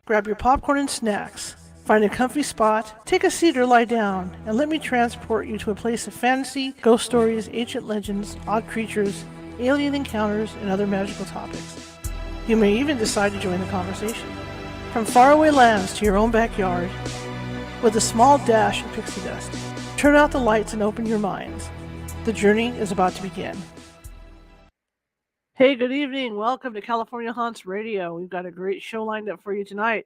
Grab your popcorn and snacks. Find a comfy spot, take a seat or lie down, and let me transport you to a place of fantasy, ghost stories, ancient legends, odd creatures, alien encounters, and other magical topics. You may even decide to join the conversation. From faraway lands to your own backyard, with a small dash of pixie dust. Turn out the lights and open your minds. The journey is about to begin. Hey, good evening. Welcome to California Haunts Radio. We've got a great show lined up for you tonight.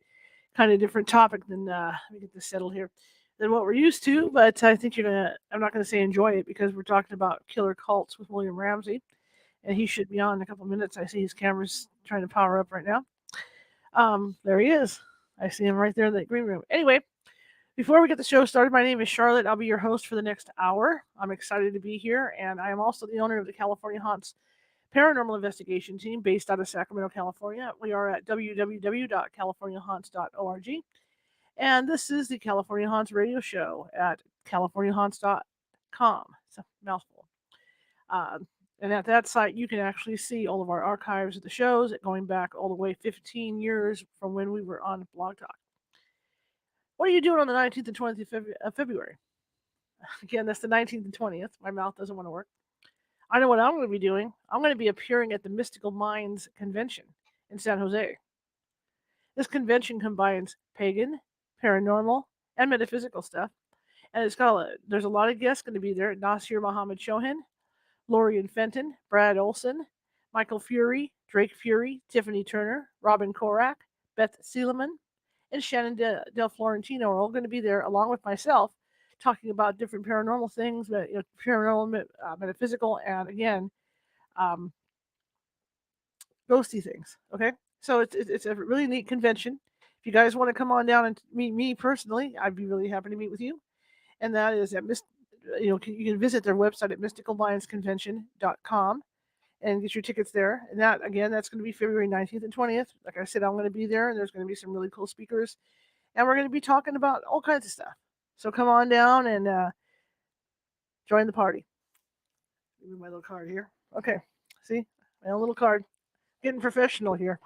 Kind of different topic than, let me get this settled here, than what we're used to, but I think I'm not going to say enjoy it because we're talking about killer cults with William Ramsey, and he should be on in a couple minutes. I see his camera's trying to power up right now. There he is. I see him right there in the green room. Anyway, before we get the show started, my name is Charlotte. I'll be your host for the next hour. I'm excited to be here, and I am also the owner of the California Haunts Paranormal Investigation Team based out of Sacramento, California. We are at www.californiahaunts.org, and this is the California Haunts Radio Show at californiahaunts.com. It's a mouthful. And at that site, you can actually see all of our archives of the shows going back all the way 15 years from when we were on Blog Talk. What are you doing on the 19th and 20th of February? Again, that's the 19th and 20th. My mouth doesn't want to work. I know what I'm going to be doing. I'm going to be appearing at the Mystical Minds Convention in San Jose. This convention combines pagan, paranormal, and metaphysical stuff. And there's a lot of guests going to be there. Nasir Muhammad Shohan, Lorian Fenton, Brad Olson, Michael Fury, Drake Fury, Tiffany Turner, Robin Korak, Beth Seeleman, and Shannon Del Florentino are all going to be there along with myself, talking about different paranormal things, paranormal, metaphysical, and again, ghosty things. Okay, so it's a really neat convention. If you guys want to come on down and meet me personally, I'd be really happy to meet with you. And that is at you can visit their website at mysticalmindsconvention.com and get your tickets there. And that again, that's going to be February 19th and 20th. Like I said, I'm going to be there, and there's going to be some really cool speakers, and we're going to be talking about all kinds of stuff. So come on down and join the party. Give me my little card here. Okay, see? My own little card. Getting professional here.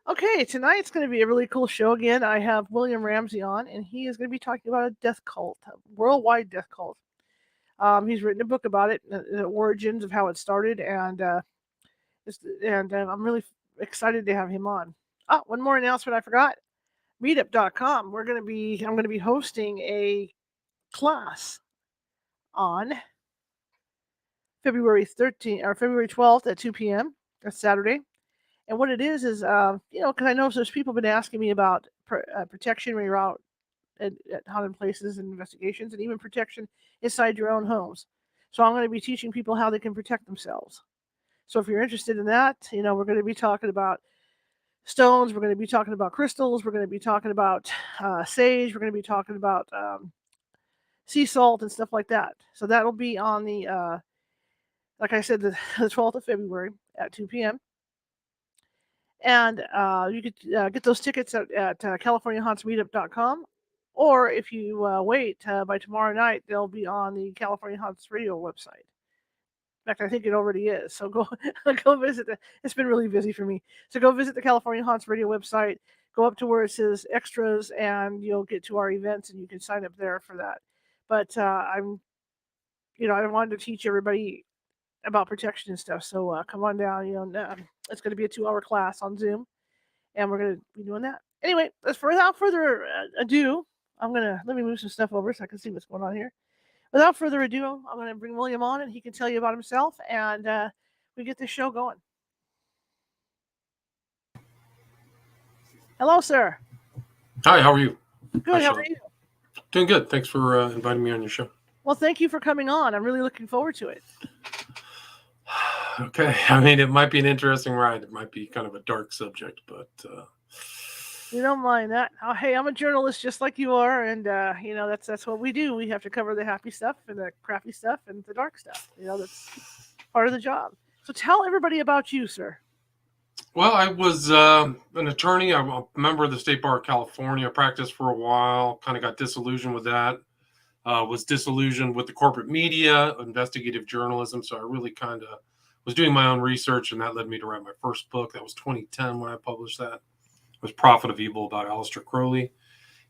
Okay, tonight's going to be a really cool show again. I have William Ramsey on, and he is going to be talking about a death cult, a worldwide death cult. He's written a book about it, the origins of how it started, and I'm really excited to have him on. One more announcement I forgot. Meetup.com. I'm going to be hosting a class on February 13th or February 12th at 2 p.m. That's Saturday. And what it is, because I know there's people been asking me about protection when you're out at haunted places and investigations, and even protection inside your own homes. So I'm going to be teaching people how they can protect themselves. So if you're interested in that, we're going to be talking about stones, we're going to be talking about crystals, we're going to be talking about sage, we're going to be talking about sea salt and stuff like that. So that'll be on the, like I said, the 12th of February at 2 p.m. And you could get those tickets at CaliforniaHauntsMeetup.com, or if you wait by tomorrow night, they'll be on the California Haunts Radio website. In fact, I think it already is. So go visit it. It's been really busy for me. So go visit the California Haunts Radio website. Go up to where it says extras, and you'll get to our events, and you can sign up there for that. But I wanted to teach everybody about protection and stuff. So come on down. It's going to be a 2-hour class on Zoom, and we're going to be doing that. Anyway, without further ado, let me move some stuff over so I can see what's going on here. Without further ado, I'm going to bring William on, and he can tell you about himself, and we get this show going. Hello, sir. Hi, how are you? Good, how are you? Doing good. Thanks for inviting me on your show. Well, thank you for coming on. I'm really looking forward to it. Okay. I mean, it might be an interesting ride. It might be kind of a dark subject, but... We don't mind that. Oh, hey, I'm a journalist just like you are, and that's what we do. We have to cover the happy stuff and the crappy stuff and the dark stuff. That's part of the job. So tell everybody about you, sir. Well, I was an attorney. I'm a member of the State Bar of California. I practiced for a while, kind of got disillusioned with that. Was disillusioned with the corporate media, investigative journalism. So I really kind of was doing my own research, and that led me to write my first book. That was 2010 when I published that. was Prophet of Evil about Aleister Crowley.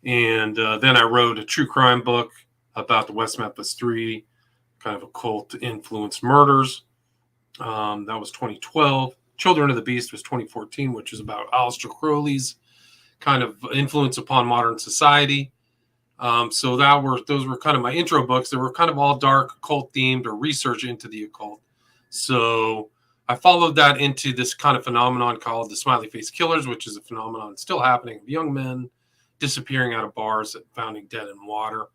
And then I wrote a true crime book about the West Memphis 3 kind of occult influenced murders. That was 2012. Children of the Beast was 2014, which is about Aleister Crowley's kind of influence upon modern society. So those were kind of my intro books. They were kind of all dark occult themed or research into the occult. So I followed that into this kind of phenomenon called the smiley face killers, which is a phenomenon still happening of young men disappearing out of bars and finding dead in water.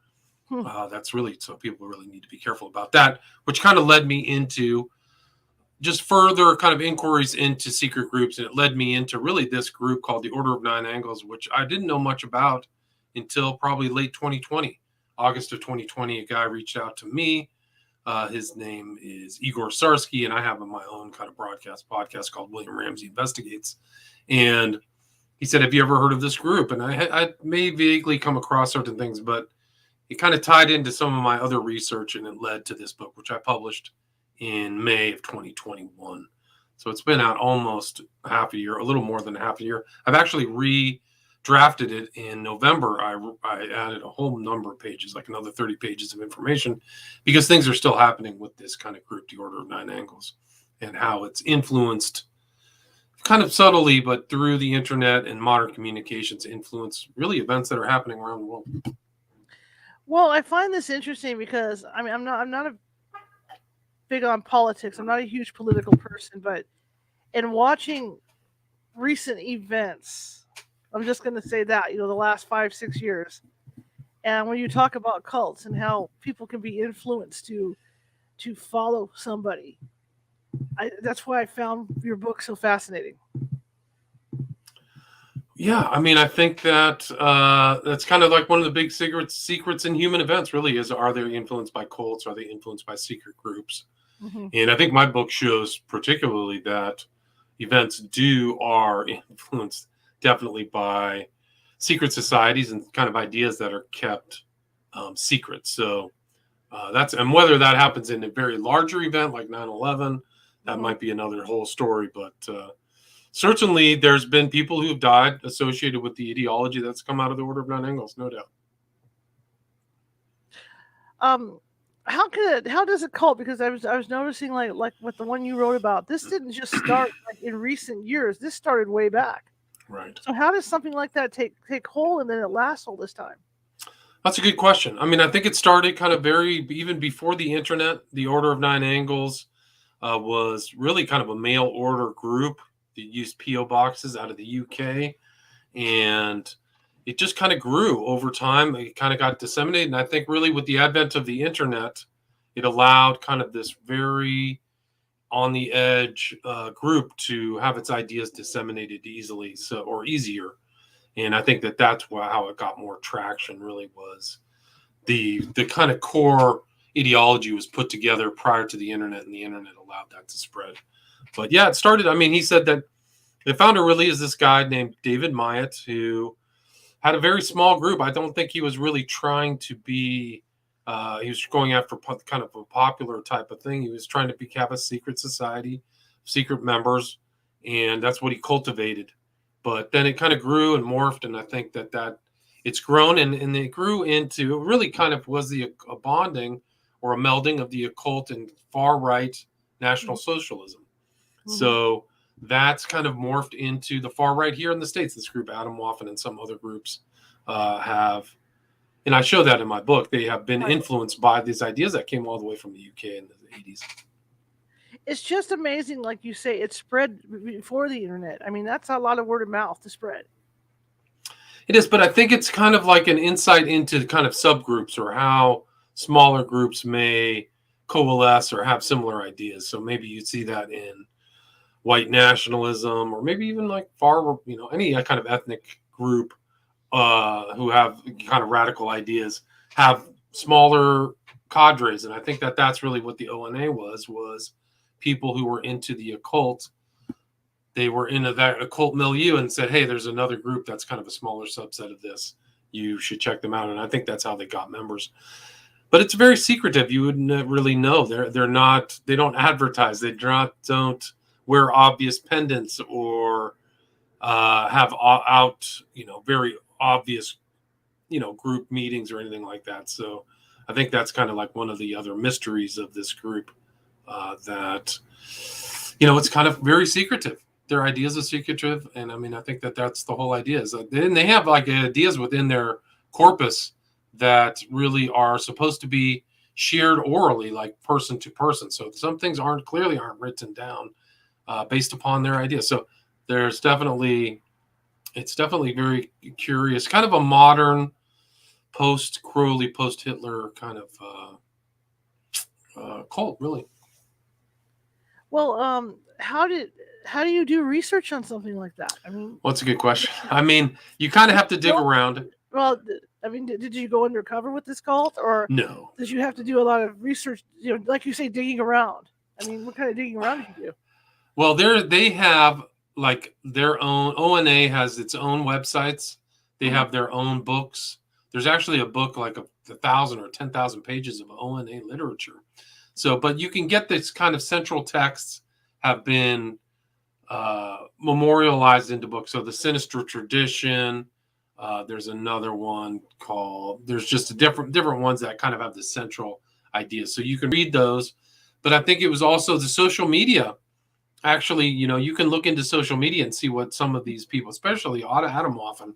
That's really, so people really need to be careful about that, which kind of led me into just further kind of inquiries into secret groups. And it led me into really this group called the Order of Nine Angles, which I didn't know much about until probably late 2020. August of 2020, a guy reached out to me. His name is Igor Sarsky, and I have my own kind of podcast called William Ramsey Investigates. And he said, have you ever heard of this group? And I may vaguely come across certain things, but it kind of tied into some of my other research, and it led to this book, which I published in May of 2021. So it's been out almost half a year, a little more than half a year. I've actually redrafted it in November. I added a whole number of pages, like another 30 pages of information, because things are still happening with this kind of group, the Order of Nine Angles, and how it's influenced kind of subtly, but through the internet and modern communications, influence really events that are happening around the world. Well, I find this interesting because I mean I'm not a big on politics. I'm not a huge political person, but in watching recent events, I'm just going to say that, the last 5-6 years, and when you talk about cults and how people can be influenced to follow somebody, that's why I found your book so fascinating. Yeah, I mean, I think that that's kind of like one of the big secrets in human events, really, is are they influenced by cults? Are they influenced by secret groups? Mm-hmm. And I think my book shows particularly that events are influenced definitely by secret societies and kind of ideas that are kept secret. So and whether that happens in a very larger event like 9/11, that might be another whole story, but certainly, there's been people who have died associated with the ideology that's come out of the Order of Nine Angles, no doubt. How does it cult? Because I was noticing like with the one you wrote about, this didn't just start like in recent years. This started way back. Right. So how does something like that take hold and then it lasts all this time? That's a good question. I mean, I think it started kind of even before the internet. The Order of Nine Angles was really kind of a mail order group. They used P.O. boxes out of the UK, and it just kind of grew over time. It kind of got disseminated, and I think really with the advent of the internet, it allowed kind of this very on the edge group to have its ideas disseminated easily, or easier. And I think that's how it got more traction. Really was the kind of core ideology was put together prior to the internet, and the internet allowed that to spread. But yeah, it started. I mean, he said that the founder really is this guy named David Myatt, who had a very small group. I don't think he was really trying to be, he was going after kind of a popular type of thing. He was trying to have a secret society, secret members, and that's what he cultivated. But then it kind of grew and morphed, and I think that it's grown, and it grew into, it really kind of was a bonding or a melding of the occult and far-right National Socialism. Mm-hmm. So that's kind of morphed into the far right here in the States. This group, Atomwaffen, and some other groups have, and I show that in my book, they have been influenced by these ideas that came all the way from the UK in the 80s. It's just amazing, like you say, it spread before the internet. I mean, that's a lot of word of mouth to spread. It is, but I think it's kind of like an insight into kind of subgroups or how smaller groups may coalesce or have similar ideas. So maybe you see that in white nationalism, or maybe even like any kind of ethnic group who have kind of radical ideas have smaller cadres. And I think that's really what the ONA was people who were into the occult. They were into that occult milieu and said, hey, there's another group that's kind of a smaller subset of this. You should check them out. And I think that's how they got members. But it's very secretive. You wouldn't really know. They don't advertise. They don't wear obvious pendants or have out, very obvious, group meetings or anything like that. So I think that's kind of like one of the other mysteries of this group, that, it's kind of very secretive. Their ideas are secretive. And I mean, I think that that's the whole idea, is that they have like ideas within their corpus that really are supposed to be shared orally, like person to person. So some things aren't written down based upon their ideas. So it's definitely very curious, kind of a modern post Crowley, post Hitler kind of cult, really. Well, how do you do research on something like that? I mean, well, that's a good question. I mean, you kind of have to dig around. Well, I mean, did you go undercover with this cult, or No? Did you have to do a lot of research? Like you say, digging around. I mean, what kind of digging around did you do? Well, they have like their own. ONA has its own websites. They have their own books. There's actually a book like 1,000 or 10,000 pages of ONA literature. So, but you can get this kind of central texts have been memorialized into books. So the Sinister Tradition. There's another one called. There's just different ones that kind of have the central ideas. So you can read those. But I think it was also the social media. Actually, you can look into social media and see what some of these people, especially Atomwaffen,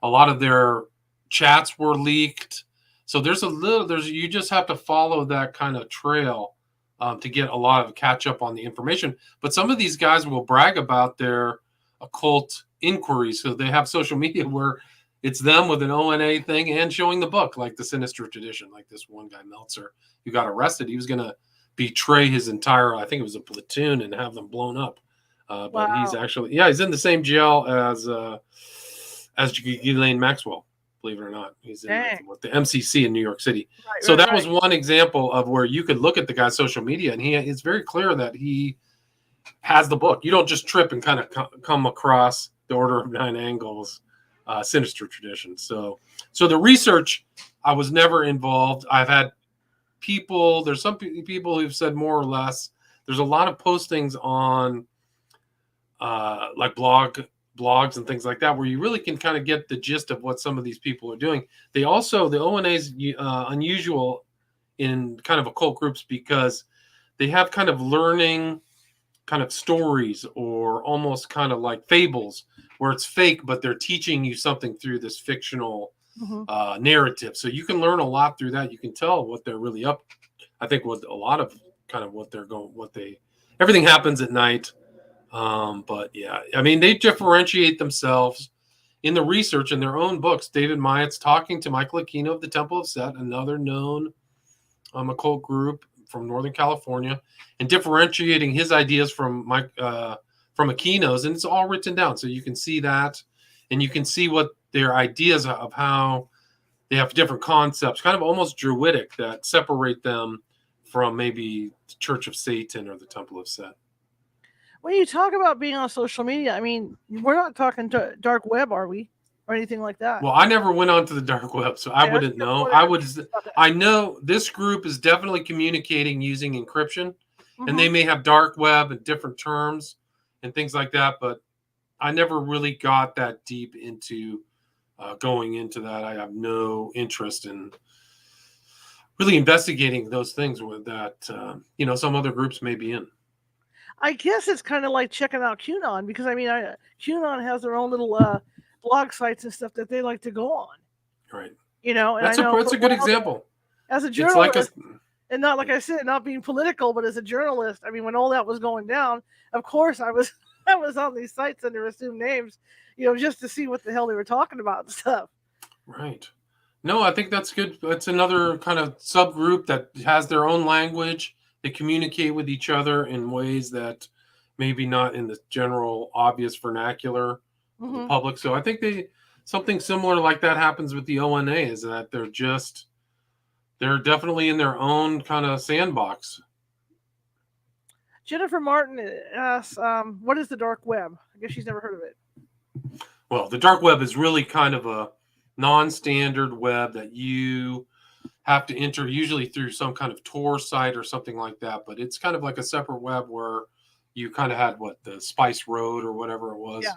a lot of their chats were leaked. So you just have to follow that kind of trail to get a lot of catch up on the information. But some of these guys will brag about their occult inquiries. So they have social media where it's them with an ONA thing and showing the book, like the Sinister Tradition, like this one guy, Meltzer, who got arrested. He was going to betray his entire, I think it was a platoon, and have them blown up. But he's actually, he's in the same jail as Ghislaine Maxwell, believe it or not. He's in with the MCC in New York City. So that was one example of where you could look at the guy's social media, and it's very clear that he has the book. You don't just trip and kind of come across the Order of Nine Angles, Sinister Tradition. So the research, I was never involved. I've had there's some people who've said more or less. There's a lot of postings on like blogs and things like that, where you really can kind of get the gist of what some of these people are doing. They also, the ONA is unusual in kind of occult groups because they have kind of learning kind of stories, or almost kind of like fables, where it's fake, but they're teaching you something through this fictional narrative. So you can learn a lot through that. You can tell what they're really up. I think with a lot of kind of what they're going, everything happens at night. But yeah, I mean, they differentiate themselves in the research in their own books. David Myatt's talking to Michael Aquino of the Temple of Set, another known occult group from Northern California, and differentiating his ideas from Aquino's, and it's all written down. So you can see that, and you can see what their ideas of how they have different concepts, kind of almost druidic, that separate them from maybe the Church of Satan or the Temple of Set. When you talk about being on social media, I mean, we're not talking dark web, are we? Or anything like that? Well, I never went onto the dark web, so I wouldn't know. I know this group is definitely communicating using encryption, and they may have dark web and different terms and things like that, but I never really got that deep into going into that. I have no interest in really investigating those things with that, some other groups may be in. I guess it's kind of like checking out QAnon, because I mean, QAnon has their own little blog sites and stuff that they like to go on. Right. And that's a good example. As a journalist, and not like I said, not being political, but as a journalist, I mean, when all that was going down, of course I was on these sites under assumed names, just to see what the hell they were talking about and stuff. Right. No, I think that's good. It's another kind of subgroup that has their own language. They communicate with each other in ways that maybe not in the general obvious vernacular of the public. So I think something similar like that happens with the ONA, is that they're definitely in their own kind of sandbox. Jennifer Martin asks, what is the dark web? I guess she's never heard of it. Well, the dark web is really kind of a non-standard web that you have to enter, usually through some kind of Tor site or something like that. But it's kind of like a separate web where you kind of had the Spice Road or whatever it was. Yeah.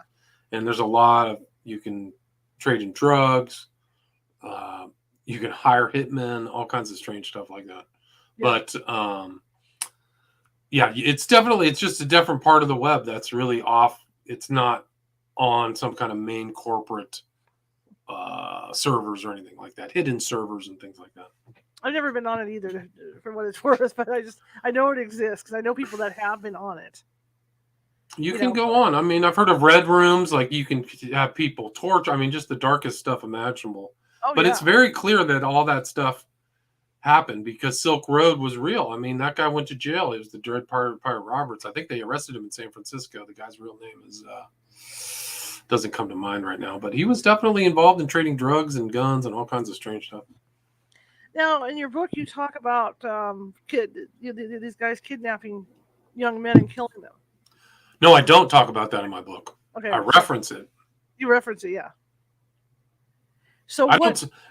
And there's a lot of, you can trade in drugs, you can hire hitmen, all kinds of strange stuff like that. Yeah. But yeah, it's just a different part of the web that's really off. It's not on some kind of main corporate servers or anything like that, hidden servers and things like that. I've never been on it either, for what it's worth, but I know it exists because I know people that have been on it. You can go on. I mean, I've heard of red rooms, like you can have people torch. I mean, just the darkest stuff imaginable. Oh, but yeah. it's very clear that all that stuff happened because Silk Road was real. I mean, that guy went to jail. It was the Dread Pirate Roberts. I think they arrested him in San Francisco. The guy's real name is doesn't come to mind right now, but he was definitely involved in trading drugs and guns and all kinds of strange stuff. Now, in your book, you talk about these guys kidnapping young men and killing them. No, I don't talk about that in my book. Okay, I reference it. You reference it, yeah. So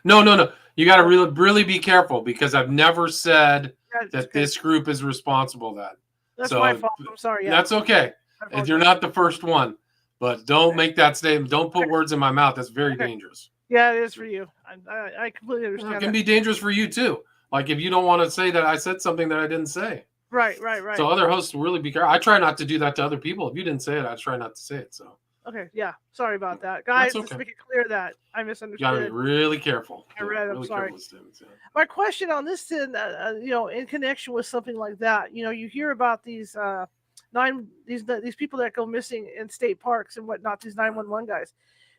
No. You got to really be careful because I've never said that this group is responsible. That's my fault. I'm sorry. Yeah. That's okay. And you're not the first one, but don't make that statement. Don't put words in my mouth. That's very dangerous. Yeah, it is for you. I completely understand. It can be dangerous for you too. Like if you don't want to say that I said something that I didn't say. Right. So other hosts will really be careful. I try not to do that to other people. If you didn't say it, I try not to say it. So. Okay, yeah. Sorry about that. Guys, let's make it clear that I misunderstood. You gotta be really careful. I read it. I'm really sorry. Yeah. My question on this, then, in connection with something like that, you hear about these these people that go missing in state parks and whatnot, these 911 guys.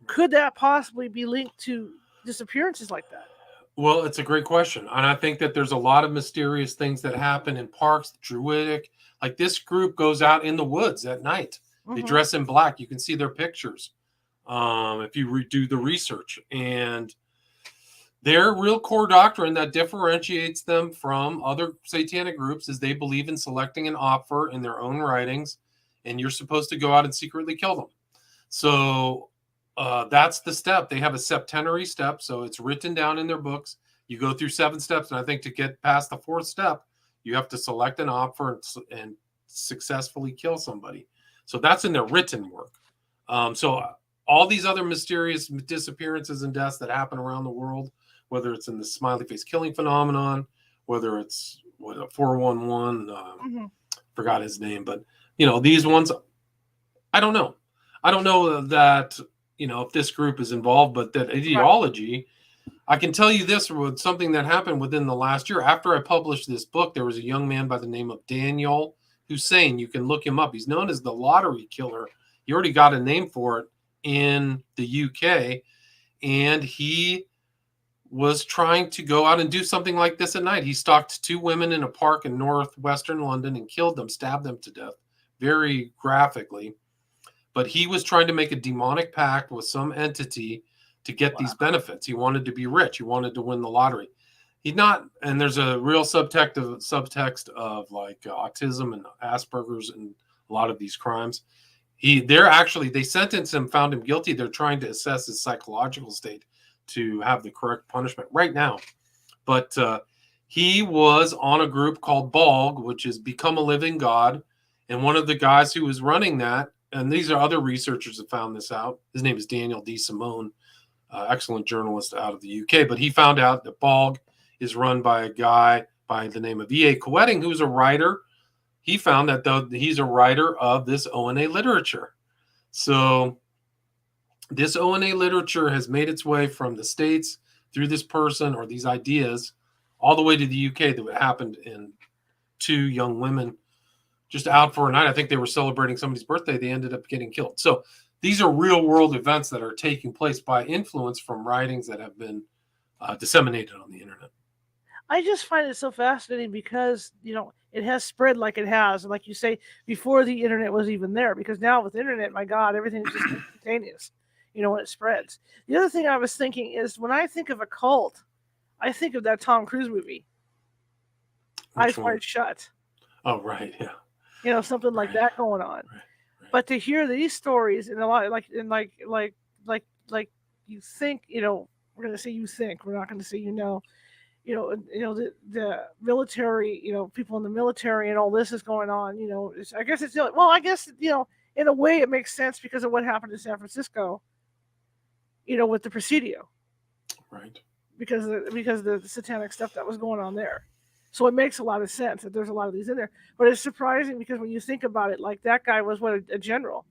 Could that possibly be linked to disappearances like that? Well, it's a great question. And I think that there's a lot of mysterious things that happen in parks, druidic. Like this group goes out in the woods at night. They dress in black. You can see their pictures if you do the research. And their real core doctrine that differentiates them from other satanic groups is they believe in selecting an offer in their own writings, and you're supposed to go out and secretly kill them. So that's the step. They have a septenary step, so it's written down in their books. You go through 7 steps, and I think to get past the 4th step, you have to select an offer and successfully kill somebody. So that's in their written work. So all these other mysterious disappearances and deaths that happen around the world, whether it's in the smiley face killing phenomenon, whether it's 411, forgot his name, but these ones, I don't know. I don't know that if this group is involved, but that ideology. I can tell you this with something that happened within the last year. After I published this book, there was a young man by the name of Daniel Hussein. You can look him up. He's known as the lottery killer. He already got a name for it in the UK, and he was trying to go out and do something like this at night. He stalked 2 women in a park in northwestern London and killed them, stabbed them to death, very graphically. But he was trying to make a demonic pact with some entity to get these benefits. He wanted to be rich. He wanted to win the lottery. And there's a real subtext of like autism and Asperger's and a lot of these crimes. They sentenced him, found him guilty. They're trying to assess his psychological state to have the correct punishment right now. But he was on a group called BALG, which is Become a Living God. And one of the guys who was running that, and these are other researchers that found this out. His name is Daniel D. Simone, excellent journalist out of the UK. But he found out that BALG is run by a guy by the name of E.A. Coetting, who's a writer. He found that he's a writer of this ONA literature. So this ONA literature has made its way from the States through this person or these ideas all the way to the UK. That happened in 2 young women just out for a night. I think they were celebrating somebody's birthday. They ended up getting killed. So these are real world events that are taking place by influence from writings that have been disseminated on the internet. I just find it so fascinating because, it has spread like it has. And like you say, before the internet was even there, because now with the internet, my God, everything's just instantaneous, when it spreads. The other thing I was thinking is when I think of a cult, I think of that Tom Cruise movie, Eyes Wide Shut. Oh, right. Yeah. Something like that going on. Right. But to hear these stories and a lot like you think, we're going to say you think, we're not going to say the military, people in the military and all this is going on. I guess in a way, it makes sense because of what happened in San Francisco, with the Presidio, Right. because of the satanic stuff that was going on there. So it makes a lot of sense that there's a lot of these in there. But it's surprising because when you think about it, like that guy was a general.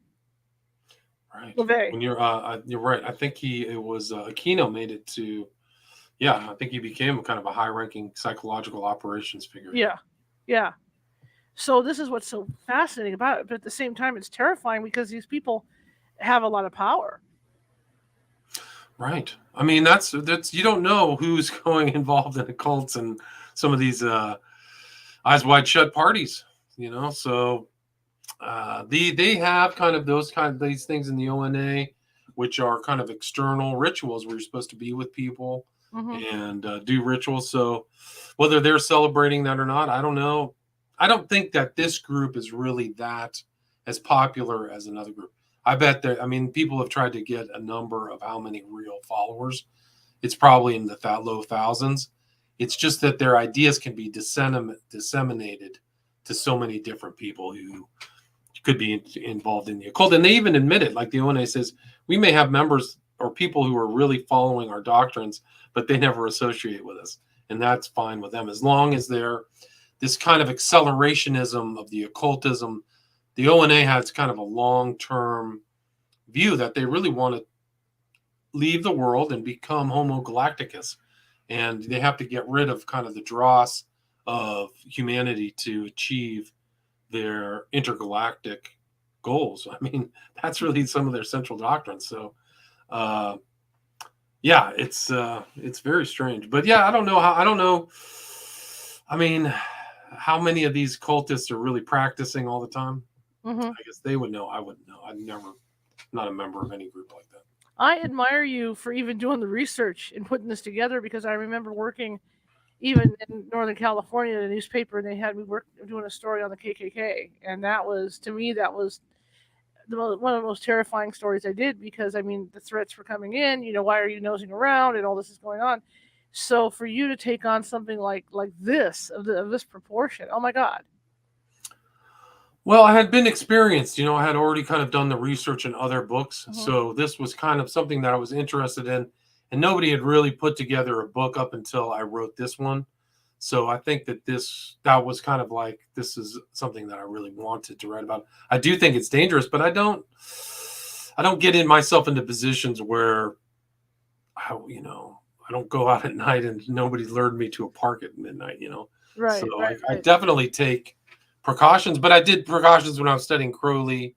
Right. LeVay. When you're right. I think it was Aquino made it to. Yeah, I think he became kind of a high-ranking psychological operations figure. Yeah, yeah. So this is what's so fascinating about it, but at the same time, it's terrifying because these people have a lot of power. Right. I mean, that's you don't know who's going involved in the cults and some of these eyes wide shut parties. So they have kind of these things in the ONA, which are kind of external rituals where you're supposed to be with people and do rituals. So whether they're celebrating that or not, I don't know. I don't think that this group is really that as popular as another group. I bet that, I mean, people have tried to get a number of how many real followers. It's probably in the low thousands. It's just that their ideas can be disseminated to so many different people who could be involved in the occult. And they even admit it, like the ONA says, we may have members or people who are really following our doctrines, but they never associate with us. And that's fine with them as long as they're this kind of accelerationism of the occultism. The ONA has kind of a long-term view that they really want to leave the world and become Homo Galacticus. And they have to get rid of kind of the dross of humanity to achieve their intergalactic goals. I mean, that's really some of their central doctrines. So, yeah, it's very strange. But yeah, I don't know. I mean, how many of these cultists are really practicing all the time? I guess they would know. I wouldn't know. Not a member of any group like that. I admire you for even doing the research and putting this together because I remember working even in Northern California in a newspaper, and they had me doing a story on the KKK, and that was, to me, that was one of the most terrifying stories I did because, I mean, the threats were coming in. Why are you nosing around, and all this is going on. So for you to take on something like this of this proportion, oh my God. Well, I had been experienced, I had already kind of done the research in other books. So this was kind of something that I was interested in. And nobody had really put together a book up until I wrote this one. So I think that that was kind of like, this is something that I really wanted to write about. I do think it's dangerous, but I don't get in myself into positions where I don't go out at night and nobody lured me to a park at midnight, Right. So Right. I definitely take precautions, but I did precautions when I was studying Crowley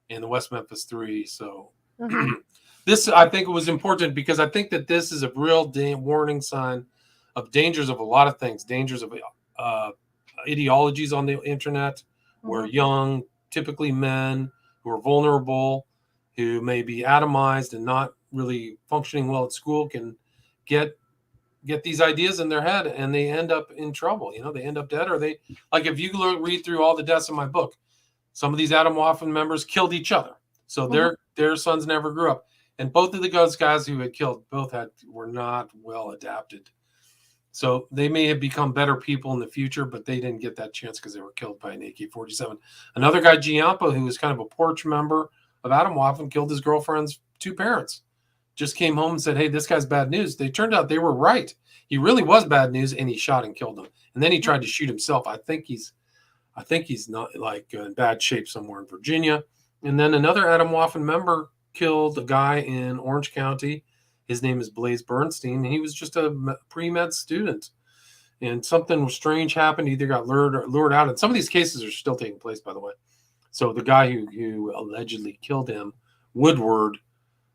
and the West Memphis 3. So this, I think it was important because I think that this is a real warning sign of dangers of a lot of things, dangers of ideologies on the internet where young, typically men who are vulnerable, who may be atomized and not really functioning well at school can get these ideas in their head and they end up in trouble. They end up dead, or they, like, if you read through all the deaths in my book, some of these Atomwaffen members killed each other. So their sons never grew up. And both of the guys who had killed were not well adapted. So they may have become better people in the future, but they didn't get that chance because they were killed by an AK-47. Another guy, Giampa, who was kind of a porch member of Atomwaffen, killed his girlfriend's two parents. Just came home and said, hey, this guy's bad news. They turned out they were right. He really was bad news, and he shot and killed him. And then he tried to shoot himself. I think he's not like in bad shape somewhere in Virginia. And then another Atomwaffen member killed a guy in Orange County. His name is Blaze Bernstein, and he was just a pre-med student. And something strange happened. He either got lured out. And some of these cases are still taking place, by the way. So the guy who allegedly killed him, Woodward,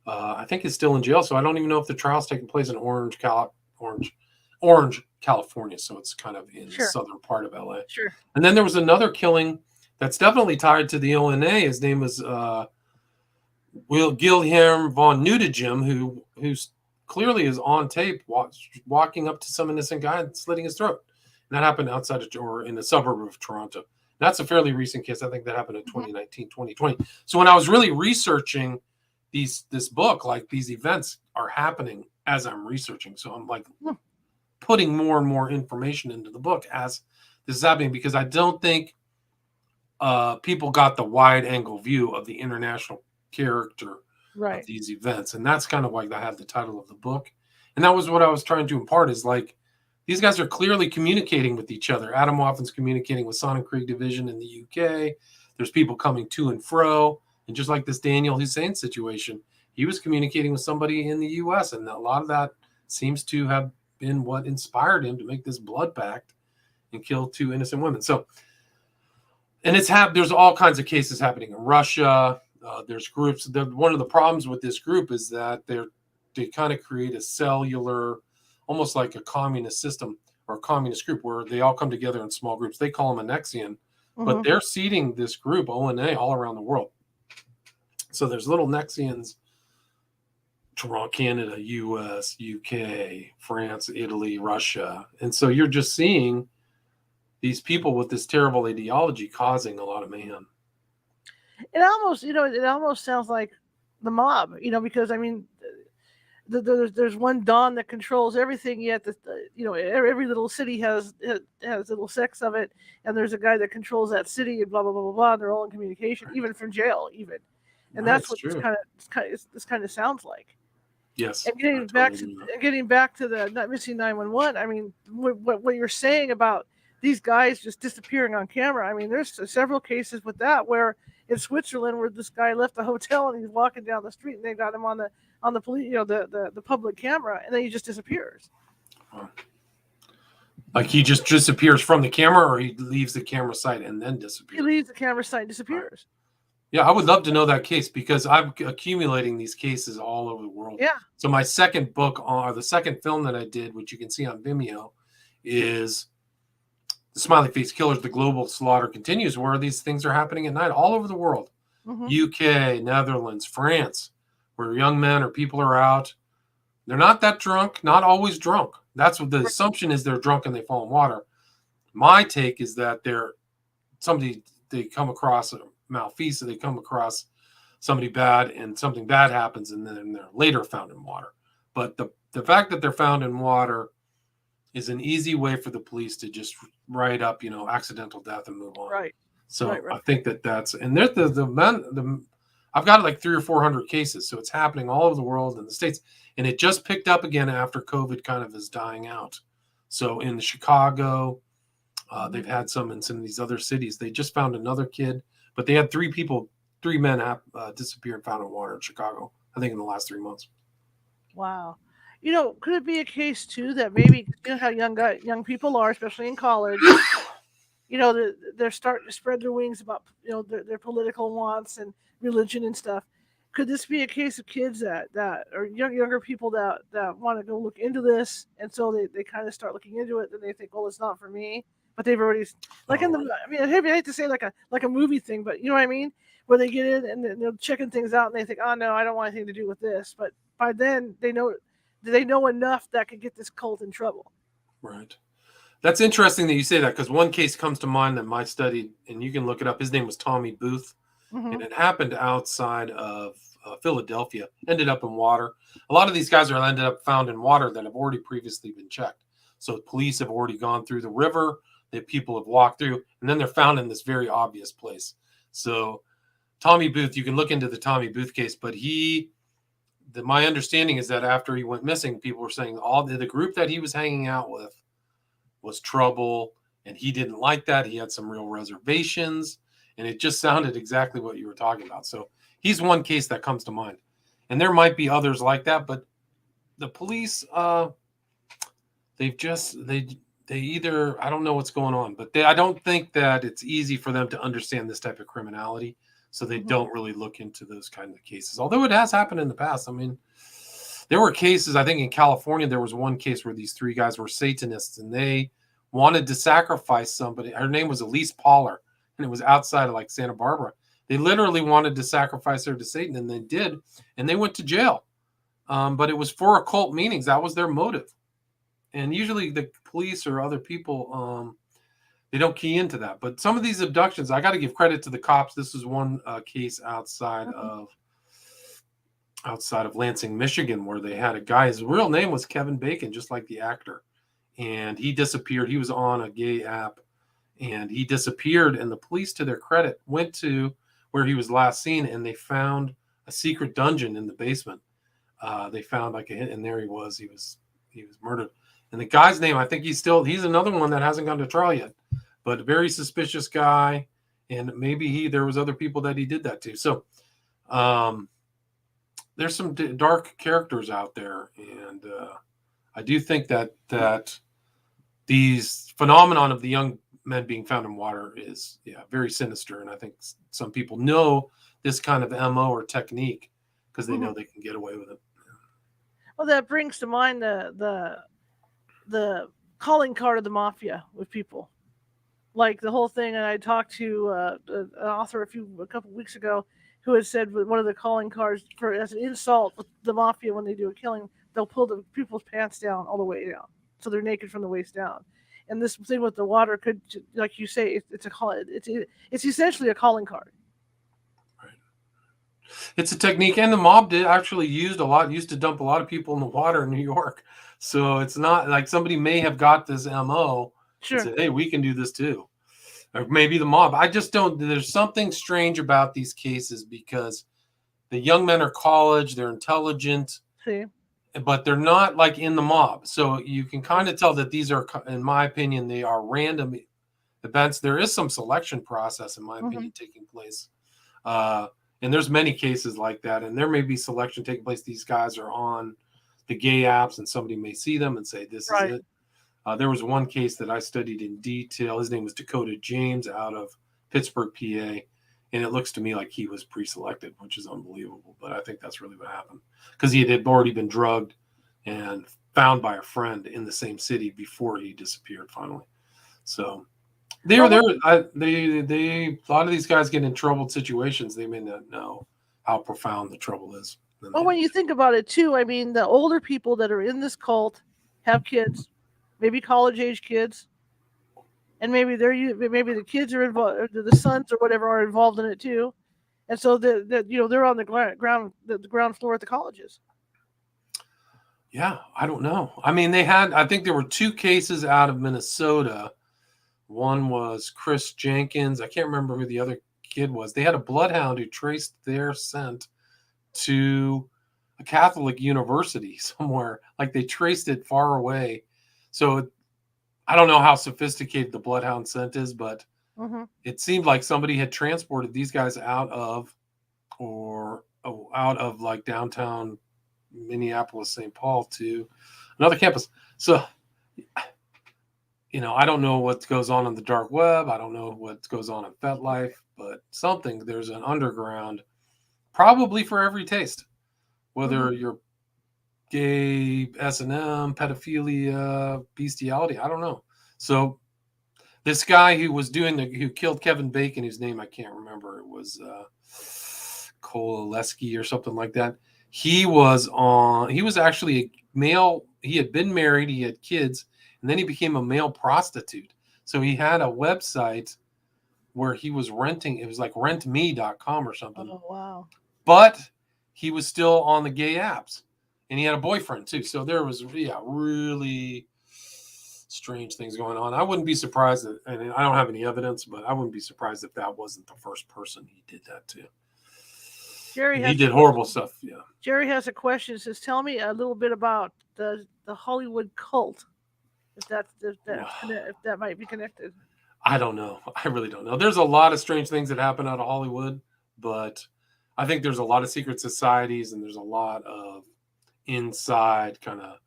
I think is still in jail. So I don't even know if the trial's taking place in Orange, California. So it's kind of in the southern part of LA. Sure. And then there was another killing that's definitely tied to the ONA. His name was Wilhelm von Nudegem, who clearly is on tape walking up to some innocent guy and slitting his throat. And that happened outside of, or in the suburb of Toronto. That's a fairly recent case. I think that happened in 2019, 2020. So when I was really researching this book, like, these events are happening as I'm researching. So I'm like putting more and more information into the book as this is happening, because I don't think people got the wide angle view of the international character of Right. these events. And that's kind of why I had the title of the book. And that was what I was trying to impart, is like, these guys are clearly communicating with each other. Atomwaffen's communicating with Sonic Creek Division in the UK. There's people coming to and fro. And just like this Daniel Hussein situation, he was communicating with somebody in the US. And a lot of that seems to have been what inspired him to make this blood pact and kill 2 innocent women. So, and there's all kinds of cases happening in Russia. There's groups. One of the problems with this group is that they kind of create a cellular, almost like a communist system or a communist group, where they all come together in small groups. They call them Nexian, but they're seeding this group, ONA, all around the world. So there's little Nexians, Toronto, Canada, US, UK, France, Italy, Russia. And so you're just seeing these people with this terrible ideology causing a lot of mayhem. It almost sounds like the mob, because I mean, there's one Don that controls everything. Yet, every little city has little sects of it, and there's a guy that controls that city, and blah blah blah blah blah. And they're all in communication, even from jail, even, and that's what this kind of sounds like. Yes. And getting back to the not missing 911. I mean, what you're saying about these guys just disappearing on camera. I mean, there's several cases with that, where in Switzerland, where this guy left the hotel and he's walking down the street, and they got him on the police, the public camera, and then he just disappears. Like, he just disappears from the camera, or he leaves the camera site and then disappears? He leaves the camera site and disappears. Yeah, I would love to know that case, because I'm accumulating these cases all over the world. Yeah. So my second book, or the second film that I did, which you can see on Vimeo, is The Smiley Face Killers, The Global Slaughter Continues, where these things are happening at night all over the world. UK, Netherlands, France, where young men or people are out. They're not that drunk, not always drunk. That's what the assumption is. They're drunk and they fall in water. My take is that they come across a malfeasance, they come across somebody bad, and something bad happens, and then they're later found in water. But the fact that they're found in water is an easy way for the police to just write up, accidental death and move on. Right. So right. I think that's, and there's I've got like 300 or 400 cases. So it's happening all over the world, in the States, and it just picked up again after COVID kind of is dying out. So in Chicago, they've had some in some of these other cities. They just found another kid, but they had 3 men have disappeared, found in water in Chicago, I think, in the last 3 months. Wow. Could it be a case too that maybe, how young people are, especially in college, they're starting to spread their wings about, their political wants and religion and stuff. Could this be a case of kids that or younger people that want to go look into this, and so they kind of start looking into it, and they think, well, it's not for me, but they've already, like I hate to say like a movie thing, but you know what I mean, where they get in and they're checking things out, and they think, oh no, I don't want anything to do with this, but by then they know enough that could get this cult in trouble. Right. That's interesting that you say that, because one case comes to mind that I studied, and you can look it up. His name was Tommy Booth, and it happened outside of Philadelphia. Ended up in water. A lot of these guys are ended up found in water that have already previously been checked. So police have already gone through the river that people have walked through, and then they're found in this very obvious place. So Tommy Booth, you can look into the Tommy Booth case, but my understanding is that after he went missing, people were saying all the group that he was hanging out with was trouble, and he didn't like that. He had some real reservations, and it just sounded exactly what you were talking about. So he's one case that comes to mind, and there might be others like that, but the police, they either, I don't know what's going on, but I don't think that it's easy for them to understand this type of criminality. So they don't really look into those kind of cases, although it has happened in the past. I mean, there were cases, I think in California, there was one case where these 3 guys were Satanists, and they wanted to sacrifice somebody. Her name was Elise Poller, and it was outside of like Santa Barbara. They literally wanted to sacrifice her to Satan, and they did, and they went to jail. But it was for occult meanings. That was their motive. And usually the police or other people, they don't key into that. But some of these abductions, I got to give credit to the cops. This is one case outside of Lansing, Michigan, where they had a guy. His real name was Kevin Bacon, just like the actor, and he disappeared. He was on a gay app, and he disappeared. And the police, to their credit, went to where he was last seen, and they found a secret dungeon in the basement. They found like a hint, and there he was. He was murdered. And the guy's name, I think he's another one that hasn't gone to trial yet, but a very suspicious guy. And maybe there was other people that he did that to. So there's some dark characters out there, and I do think that these phenomenon of the young men being found in water is very sinister. And I think some people know this kind of MO or technique because they know they can get away with it. Well, that brings to mind the calling card of the mafia with people. Like the whole thing, and I talked to an author a couple weeks ago who had said one of the calling cards as an insult with the mafia when they do a killing, they'll pull the people's pants down all the way down, so they're naked from the waist down. And this thing with the water could, like you say, it's essentially a calling card. Right. It's a technique, and the mob used to dump a lot of people in the water in New York. So it's not like somebody may have got this MO. Sure. And said, hey, we can do this too. Or maybe the mob. I just don't. There's something strange about these cases because the young men are college, they're intelligent, but they're not like in the mob. So you can kind of tell that these are, in my opinion, they are random events. There is some selection process, in my opinion, taking place. And there's many cases like that. And there may be selection taking place. These guys are on the gay apps and somebody may see them and say, this is it. There was one case that I studied in detail. His name was Dakota James out of Pittsburgh, PA. And it looks to me like he was pre-selected, which is unbelievable. But I think that's really what happened because he had already been drugged and found by a friend in the same city before he disappeared finally. So a lot of these guys get in troubled situations. They may not know how profound the trouble is. Well, when you think about it too, I mean, the older people that are in this cult have kids. Maybe college-age kids, and maybe the kids are involved, the sons or whatever are involved in it too, and so they're on the ground floor at the colleges. Yeah, I don't know. I mean, I think there were two cases out of Minnesota. One was Chris Jenkins. I can't remember who the other kid was. They had a bloodhound who traced their scent to a Catholic university somewhere. Like they traced it far away. So I don't know how sophisticated the bloodhound scent is, but it seemed like somebody had transported these guys out of like downtown Minneapolis, St. Paul to another campus. So, I don't know what goes on the dark web. I don't know what goes on in FetLife, but there's an underground probably for every taste, whether you're gay, S&M, pedophilia, bestiality. I don't know. So this guy who killed Kevin Bacon, whose name I can't remember, it was Kowaleski or something like that. He was actually a male. He had been married. He had kids, and then he became a male prostitute. So he had a website where he was renting. It was like rentme.com or something. Oh, wow. But he was still on the gay apps. And he had a boyfriend too. So there was, really strange things going on. I wouldn't be surprised and I don't have any evidence, but I wouldn't be surprised if that wasn't the first person he did that to. He did horrible stuff. Yeah. Jerry has a question. It says, tell me a little bit about the Hollywood cult. If that might be connected. I don't know. I really don't know. There's a lot of strange things that happen out of Hollywood, but I think there's a lot of secret societies and there's a lot of inside kind of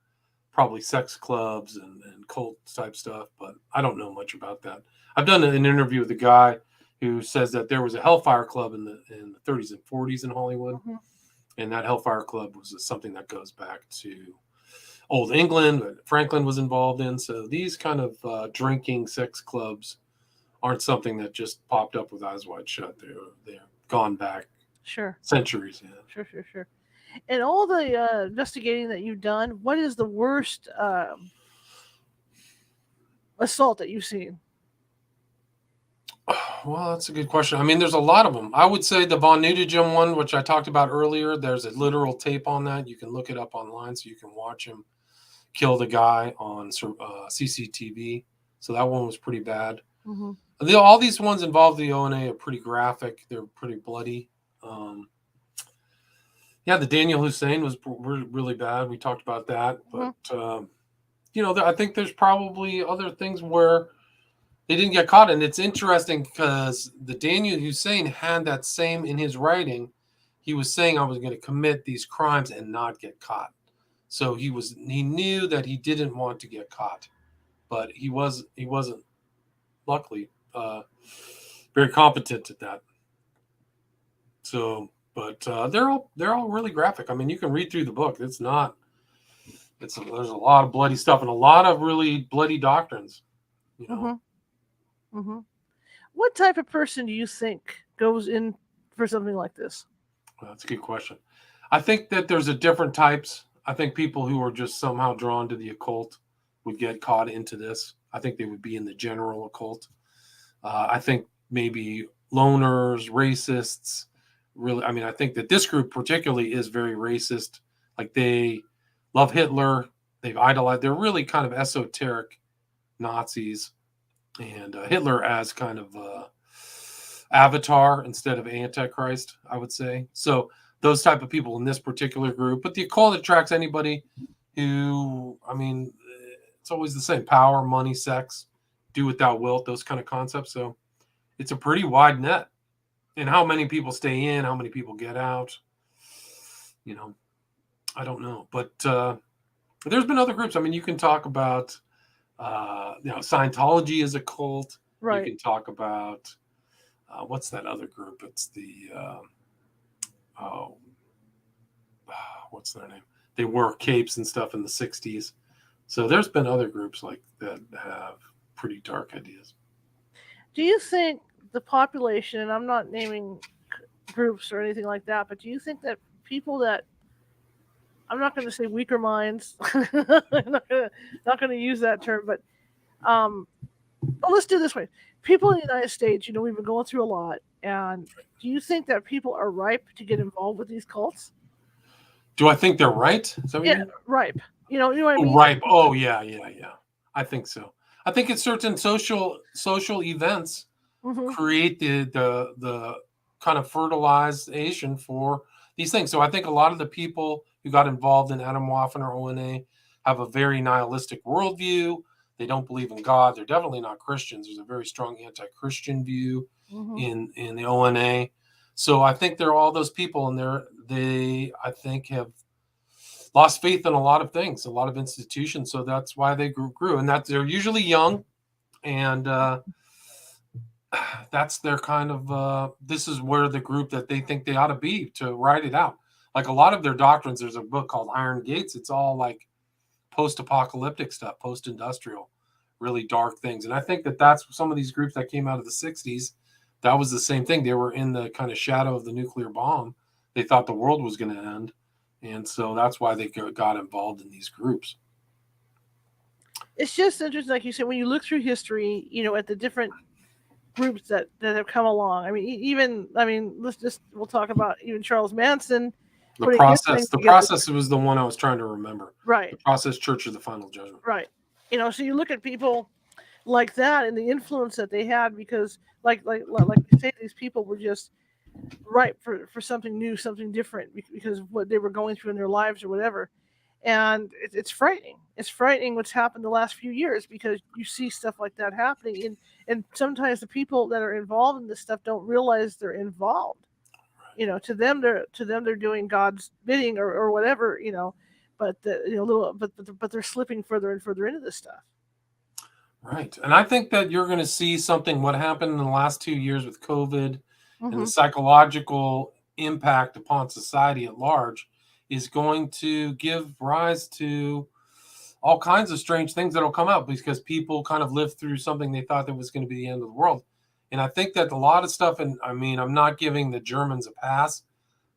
probably sex clubs and cult type stuff, but I don't know much about that. I've done an interview with a guy who says that there was a Hellfire Club in the 30s and 40s in Hollywood, and that Hellfire Club was something that goes back to Old England that Franklin was involved in. So these kind of drinking sex clubs aren't something that just popped up with eyes wide shut. They're gone back centuries. Yeah. Sure. And all the investigating that you've done, what is the worst assault that you've seen? Well, that's a good question. I mean, there's a lot of them. I would say the Von Nudegem one, which I talked about earlier, there's a literal tape on that. You can look it up online so you can watch him kill the guy on CCTV. So that one was pretty bad. Mhm. All these ones involved the ONA are pretty graphic. They're pretty bloody. Yeah, the Daniel Hussein was really bad. We talked about that, but I think there's probably other things where they didn't get caught, and it's interesting because the Daniel Hussein had that same in his writing. He was saying, I was going to commit these crimes and not get caught. So he knew that he didn't want to get caught, but he wasn't, luckily, very competent at that. So, but they're all really graphic. I mean, you can read through the book. There's a lot of bloody stuff and a lot of really bloody doctrines. What type of person do you think goes in for something like this? Well, that's a good question. I think that there's different types. I think people who are just somehow drawn to the occult would get caught into this. I think they would be in the general occult. I think maybe loners, racists. Really, I mean, I think that this group particularly is very racist. Like, they love Hitler. They've idolized. They're really kind of esoteric Nazis, and Hitler as kind of avatar instead of Antichrist, I would say. So those type of people in this particular group. But the occult attracts anybody who, I mean, it's always the same: power, money, sex, do what thou wilt, those kind of concepts. So it's a pretty wide net. And how many people stay in, how many people get out, I don't know. But there's been other groups. I mean, you can talk about, Scientology is a cult. Right. You can talk about, what's that other group? It's the, what's their name? They wore capes and stuff in the 60s. So there's been other groups like that have pretty dark ideas. Do you think the population, and I'm not naming groups or anything like that, but do you think that people that, I'm not going to say weaker minds, I'm not going to use that term, but let's do it this way. People in the United States, we've been going through a lot, and do you think that people are ripe to get involved with these cults? Do I think they're right? Is that what you mean? Ripe. You know what I mean? Ripe. Oh, yeah. I think so. I think it's certain social events create the kind of fertilization for these things. So I think a lot of the people who got involved in Atomwaffen or ONA have a very nihilistic worldview. They don't believe in God. They're definitely not Christians. There's a very strong anti-Christian view in the ONA. So I think there are all those people, and they I think have lost faith in a lot of things, a lot of institutions. So that's why they grew, and that they're usually young, and that's their kind of, this is where the group that they think they ought to be to ride it out. Like a lot of their doctrines, there's a book called Iron Gates. It's all like post-apocalyptic stuff, post-industrial, really dark things. And I think that that's some of these groups that came out of the 60s. That was the same thing. They were in the kind of shadow of the nuclear bomb. They thought the world was going to end. And so that's why they got involved in these groups. It's just interesting, like you said, when you look through history, at the different groups that have come along. I mean, we'll talk about even Charles Manson. The process was the one I was trying to remember. Right. The Process Church of the Final Judgment. Right. So you look at people like that and the influence that they had, because like you say, these people were just ripe for something new, something different, because of what they were going through in their lives or whatever. And it's frightening. It's frightening what's happened the last few years, because you see stuff like that happening, and sometimes the people that are involved in this stuff don't realize they're involved. To them they're doing God's bidding or whatever, but but they're slipping further and further into this stuff. Right. And I think that you're going to see something, what happened in the last 2 years with COVID and the psychological impact upon society at large is going to give rise to all kinds of strange things that'll come out, because people kind of lived through something they thought that was going to be the end of the world. And I think that a lot of stuff, and I mean, I'm not giving the Germans a pass.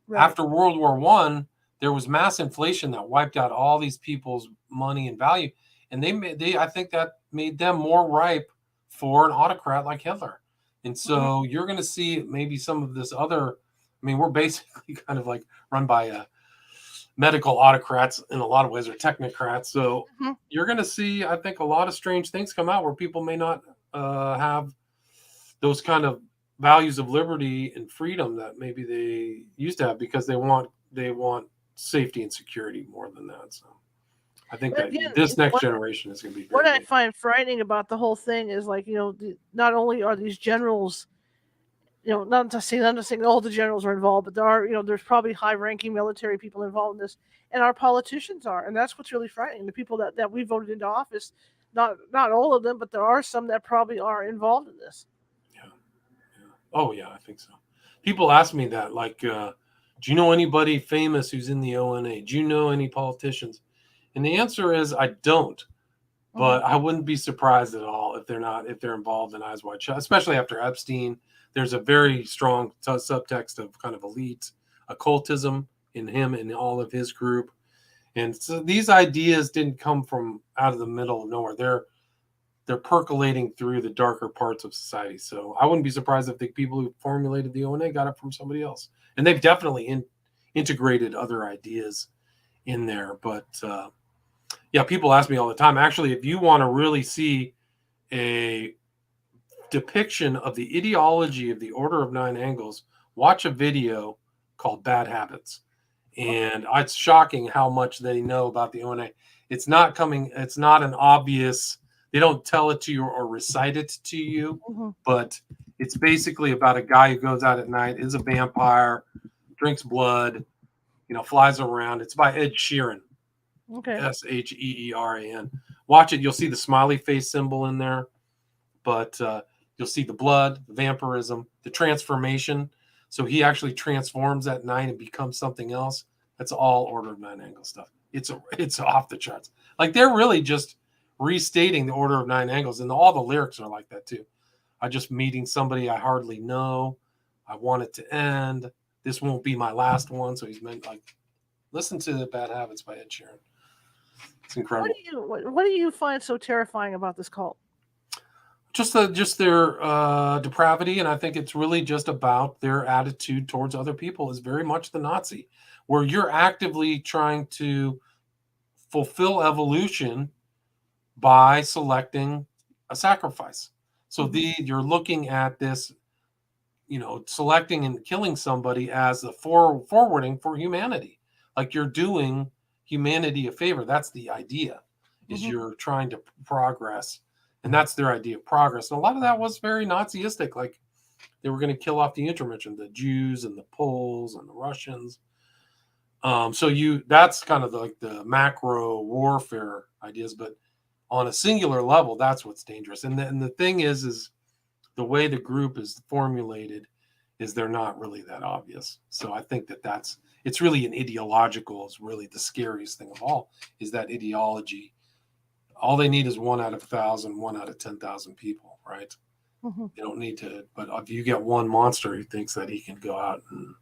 Right. After World War I, there was mass inflation that wiped out all these people's money and value. And I think that made them more ripe for an autocrat like Hitler. And so you're going to see maybe some of this other, I mean, we're basically kind of like run by medical autocrats in a lot of ways, or technocrats. So you're going to see, I think, a lot of strange things come out where people may not have those kind of values of liberty and freedom that maybe they used to have, because they want safety and security more than that. So I think But that again, this next generation is going to be what very I good. find frightening about the whole thing is, like, not only are these generals, not to say all the generals are involved, but there's probably high-ranking military people involved in this, and our politicians are, and that's what's really frightening. The people that we voted into office, not all of them, but there are some that probably are involved in this. Yeah. Oh yeah, I think so. People ask me that, like, do you know anybody famous who's in the ONA? Do you know any politicians? And the answer is I don't. But I wouldn't be surprised at all if they're involved in Eyes Wide Shut, especially after Epstein. There's a very strong subtext of kind of elite occultism in him and all of his group. And so these ideas didn't come from out of the middle of nowhere. They're percolating through the darker parts of society. So I wouldn't be surprised if the people who formulated the ONA got it from somebody else. And they've definitely integrated other ideas in there. But yeah, people ask me all the time. Actually, if you want to really see a depiction of the ideology of the Order of Nine Angles, watch a video called Bad Habits. And it's shocking how much they know about the ONA. It's not an obvious, they don't tell it to you or recite it to you, but it's basically about a guy who goes out at night, is a vampire, drinks blood, flies around. It's by Ed Sheeran. Okay. Sheeran. Watch it. You'll see the smiley face symbol in there, but you'll see the blood, the vampirism, the transformation. So he actually transforms at night and becomes something else. That's all Order of Nine Angles stuff. It's off the charts. Like, they're really just restating the Order of Nine Angles, and all the lyrics are like that too. I'm just meeting somebody I hardly know. I want it to end. This won't be my last one. So he's meant, like, listen to the Bad Habits by Ed Sheeran. It's incredible. What do you find so terrifying about this cult? Just their depravity, and I think it's really just about their attitude towards other people is very much the Nazi, where you're actively trying to fulfill evolution by selecting a sacrifice. So you're looking at this, selecting and killing somebody as the forwarding for humanity. Like, you're doing humanity a favor. That's the idea, is you're trying to progress. And that's their idea of progress. And a lot of that was very Nazistic. Like, they were going to kill off the intermention, the Jews and the Poles and the Russians. That's kind of like the macro warfare ideas. But on a singular level, that's what's dangerous. And the thing is the way the group is formulated is they're not really that obvious. So I think it's really an ideological, is really the scariest thing of all, is that ideology. All they need is 1 out of 1,000, 1 out of 10,000 people, right? They don't need to. But if you get one monster who thinks that he can go out and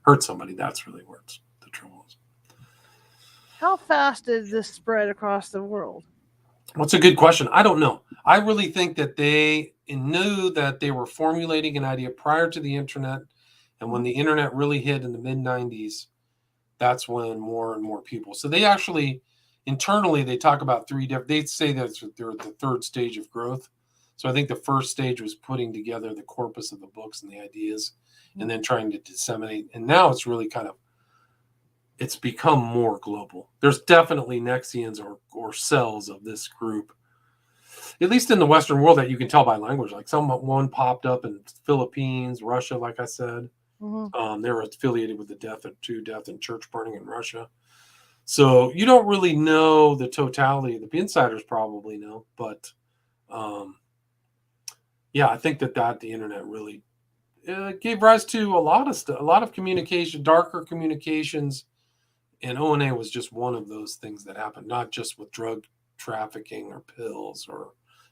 hurt somebody, that's really where the trouble is. How fast did this spread across the world? That's a good question. I don't know. I really think that they knew that they were formulating an idea prior to the internet. And when the internet really hit in the mid-90s, that's when more and more people. So they actually, internally, they talk about they say that they're at the third stage of growth. So I think the first stage was putting together the corpus of the books and the ideas, and then trying to disseminate. And now it's really it's become more global. There's definitely Nexians or cells of this group, at least in the Western world, that you can tell by language. Like, one popped up in Philippines, Russia, like I said. They were affiliated with the death and church burning in Russia. So you don't really know the totality. The insiders probably know, but yeah, I think that the internet really gave rise to a lot of communication, darker communications, and ONA was just one of those things that happened. Not just with drug trafficking or pills or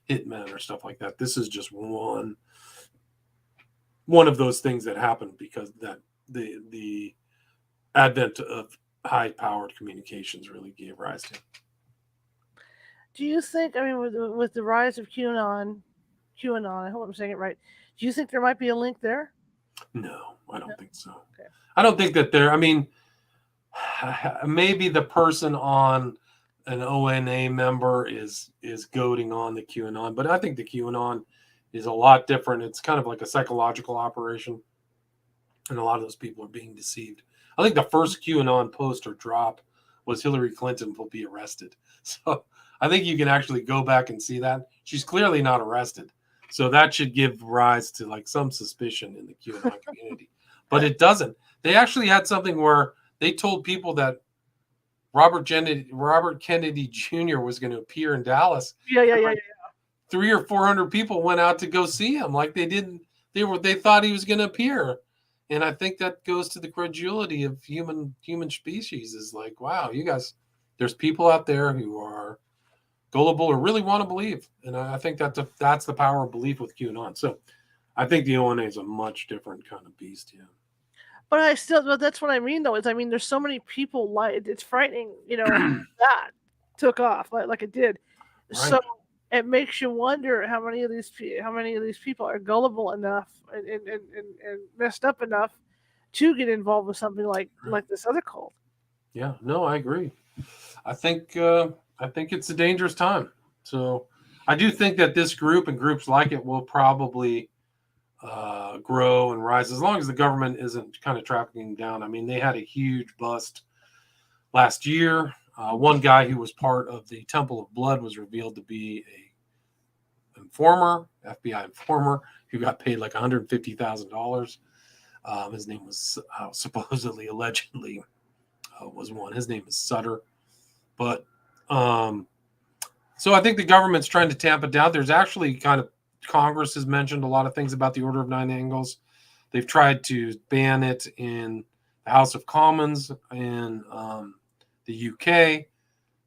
hitmen or stuff like that. This is just one of those things that happened because that the advent of high-powered communications really gave rise to. Do you think, with the rise of QAnon, I hope I'm saying it right, do you think there might be a link there? No, I don't think so. Okay. I don't think that maybe the person on an ONA member is goading on the QAnon, but I think the QAnon is a lot different. It's kind of like a psychological operation, and a lot of those people are being deceived. I think the first QAnon post or drop was Hillary Clinton will be arrested. So I think you can actually go back and see that. She's clearly not arrested. So that should give rise to like some suspicion in the QAnon community. But it doesn't. They actually had something where they told people that Robert Kennedy Jr. was going to appear in Dallas. Yeah. 300 or 400 people went out to go see him. Like they didn't. They thought he was going to appear. And I think that goes to the credulity of human species. Is like, wow, you guys, there's people out there who are gullible or really want to believe. And I think that's the power of belief with QAnon. So I think the ONA is a much different kind of beast. Yeah. But that's what I mean, though. There's so many people, like, it's frightening, that took off like it did. Right. So it makes you wonder how many of these people are gullible enough and messed up enough to get involved with something like this other cult. Yeah, no, I agree. I think it's a dangerous time. So I do think that this group and groups like it will probably grow and rise as long as the government isn't kind of tracking down. I mean, they had a huge bust last year. One guy who was part of the Temple of Blood was revealed to be a FBI informer, who got paid like $150,000. His name was supposedly, allegedly, was one. His name is Sutter. But so I think the government's trying to tamp it down. There's actually kind of Congress has mentioned a lot of things about the Order of Nine Angles. They've tried to ban it in the House of Commons in the UK.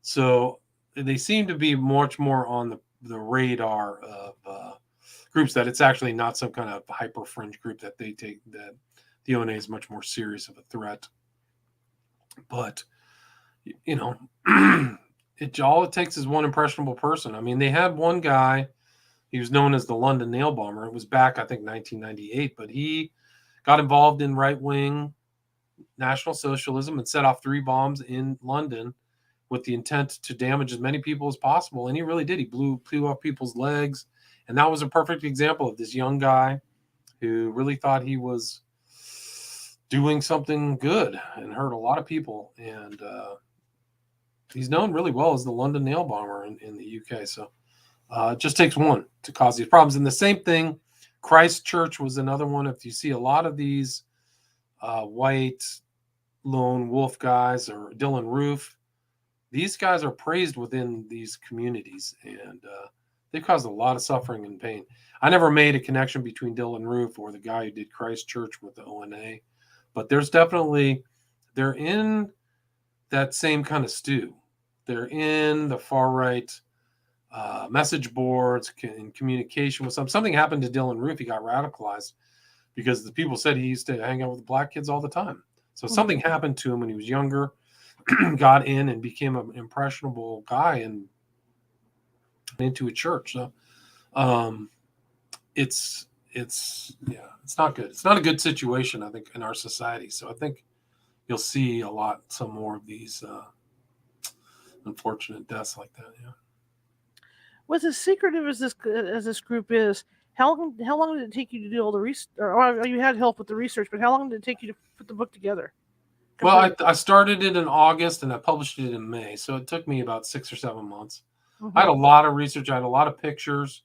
So they seem to be much more on the radar of groups, that it's actually not some kind of hyper fringe group that they take, that the ONA is much more serious of a threat. But, all it takes is one impressionable person. I mean, they had one guy. He was known as the London Nail Bomber. It was back, I think, 1998, but he got involved in right-wing National Socialism and set off 3 bombs in London with the intent to damage as many people as possible. And he really did. He blew off people's legs. And that was a perfect example of this young guy who really thought he was doing something good and hurt a lot of people. And he's known really well as the London Nail Bomber in the UK. So it just takes one to cause these problems. And the same thing, Christchurch was another one. If you see a lot of these white lone wolf guys, or Dylan Roof, these guys are praised within these communities, and they caused a lot of suffering and pain. I never made a connection between Dylan Roof or the guy who did Christchurch with the ONA, but they're in that same kind of stew. They're in the far right message boards, in communication with something happened to Dylan Roof. He got radicalized because the people said he used to hang out with black kids all the time. So something happened to him when he was younger, got in and became an impressionable guy and into a church. So it's not good. It's not a good situation, I think, in our society. So I think you'll see some more of these unfortunate deaths like that. Yeah. What's as secretive as this group is, how long did it take you to do all the research? Or you had help with the research, but how long did it take you to put the book together? Well, I started it in August and I published it in May, so it took me about 6 or 7 months. I had a lot of research. I had a lot of pictures,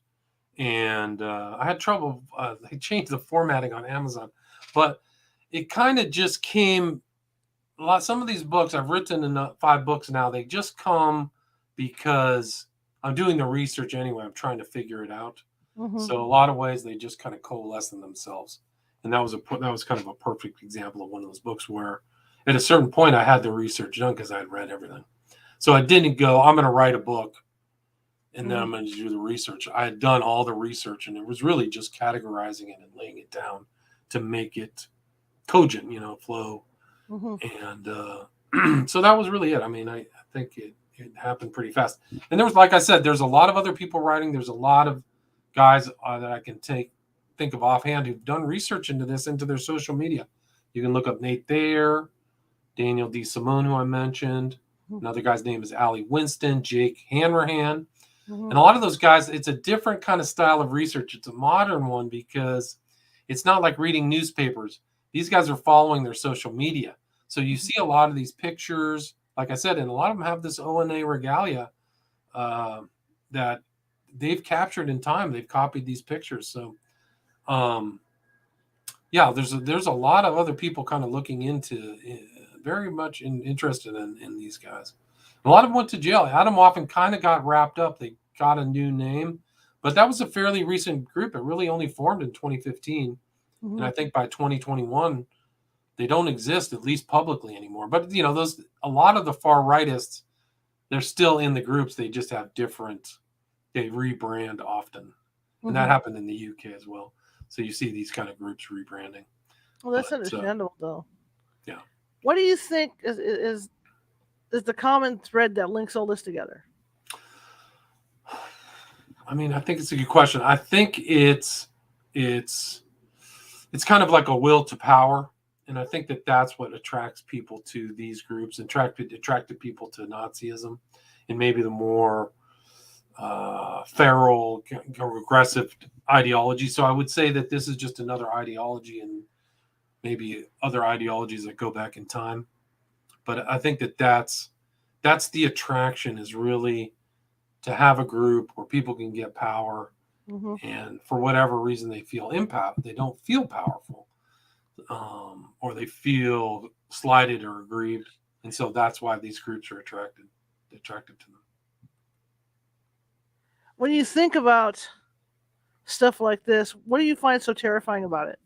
and I had trouble. They changed the formatting on Amazon, but it kind of just came. Some of these books, I've written 5 books now. They just come because I'm doing the research anyway. I'm trying to figure it out. So a lot of ways they just kind of coalesce in themselves, and that was kind of a perfect example of one of those books where, at a certain point, I had the research done because I had read everything. So I didn't go, I'm going to write a book and then I'm going to do the research. I had done all the research, and it was really just categorizing it and laying it down to make it cogent, flow. And so that was really it. I mean, I think it happened pretty fast. And there was, like I said, there's a lot of other people writing. There's a lot of guys that I can think of offhand who've done research into their social media. You can look up Nate Thayer, Daniel D. Simone, who I mentioned. Another guy's name is Ali Winston, Jake Hanrahan. And a lot of those guys, it's a different kind of style of research. It's a modern one because it's not like reading newspapers. These guys are following their social media. So you see a lot of these pictures, like I said, and a lot of them have this ONA regalia that they've captured in time. They've copied these pictures. So, yeah, there's a lot of other people kind of looking into, very much interested in these guys. A lot of them went to jail. Atomwaffen kind of got wrapped up. They got a new name, but that was a fairly recent group. It really only formed in 2015. And I think by 2021, they don't exist, at least publicly, anymore. But, a lot of the far rightists, they're still in the groups. They just have they rebrand often. And that happened in the UK as well. So you see these kind of groups rebranding. Well, that's understandable, though. Yeah. What do you think is the common thread that links all this together? I mean, I think it's a good question. I think it's kind of like a will to power, and I think that's what attracts people to these groups, and attracted people to Nazism, and maybe the more feral, aggressive ideology. So I would say that this is just another ideology, and maybe other ideologies that go back in time. But I think that's the attraction, is really to have a group where people can get power, and for whatever reason they feel they don't feel powerful, or they feel slighted or aggrieved, and so that's why these groups are attracted to them. When you think about stuff like this, what do you find so terrifying about it?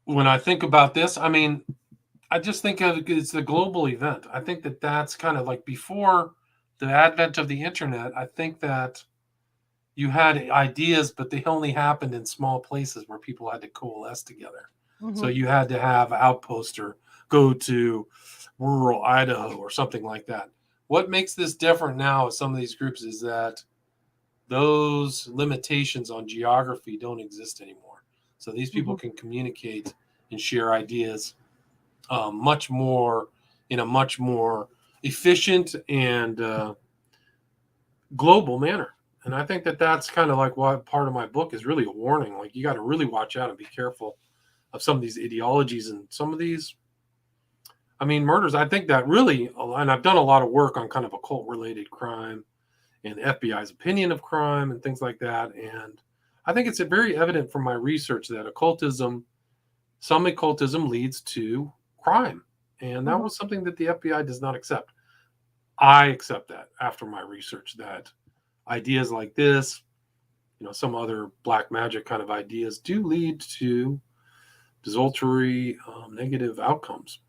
When I think about this, I mean, I just think it's a global event. I think that's kind of like before the advent of the internet. I think that you had ideas, but they only happened in small places where people had to coalesce together. So you had to have outposts or go to rural Idaho or something like that. What makes this different now with some of these groups is that those limitations on geography don't exist anymore. So these people can communicate and share ideas much more in a much more efficient and global manner. And I think that's kind of like what part of my book is really a warning. Like, you got to really watch out and be careful of some of these ideologies and some of these, murders. I think that really, and I've done a lot of work on kind of occult related crime and FBI's opinion of crime and things like that. And I think it's very evident from my research that some occultism leads to crime. And that was something that the FBI does not accept. I accept that after my research, that ideas like this, some other black magic kind of ideas do lead to desultory, negative outcomes.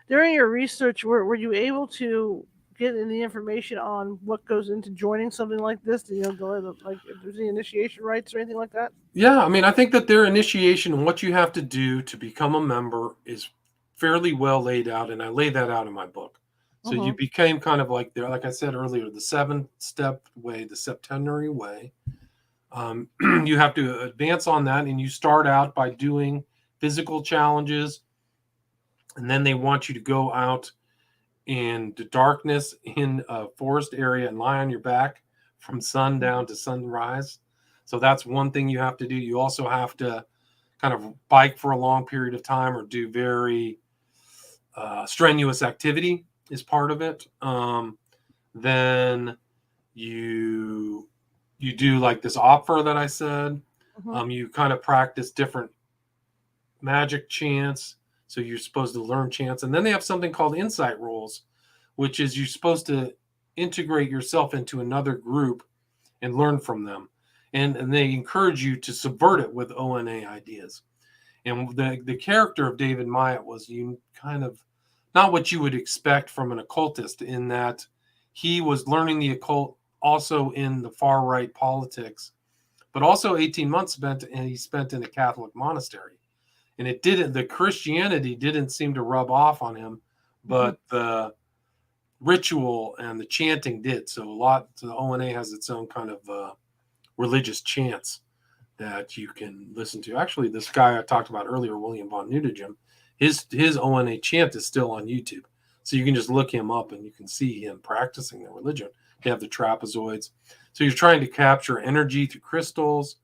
During your research, were you able to get any information on what goes into joining something like this? Like if there's any initiation rites or anything like that? Yeah, I think that their initiation and what you have to do to become a member is fairly well laid out, and I lay that out in my book. So you became kind of like I said earlier, the 7-step way, the septenary way. You have to advance on that, and you start out by doing physical challenges, and then they want you to go out in the darkness in a forest area and lie on your back from sundown to sunrise. So that's one thing you have to do. You also have to kind of bike for a long period of time or do very strenuous activity is part of it. Then you do like this offer that I said. You kind of practice different magic chants. So you're supposed to learn chants. And then they have something called insight rolls, which is you're supposed to integrate yourself into another group and learn from them. And they encourage you to subvert it with ONA ideas. And the character of David Myatt was kind of not what you would expect from an occultist, in that he was learning the occult also in the far right politics, but also 18 months he spent in a Catholic monastery. And the Christianity didn't seem to rub off on him, but the ritual and the chanting did. So the ONA has its own kind of religious chants that you can listen to. Actually, this guy I talked about earlier, William von Nudegem, his ONA chant is still on YouTube. So you can just look him up and you can see him practicing their religion. They have the trapezoids. So you're trying to capture energy through crystals.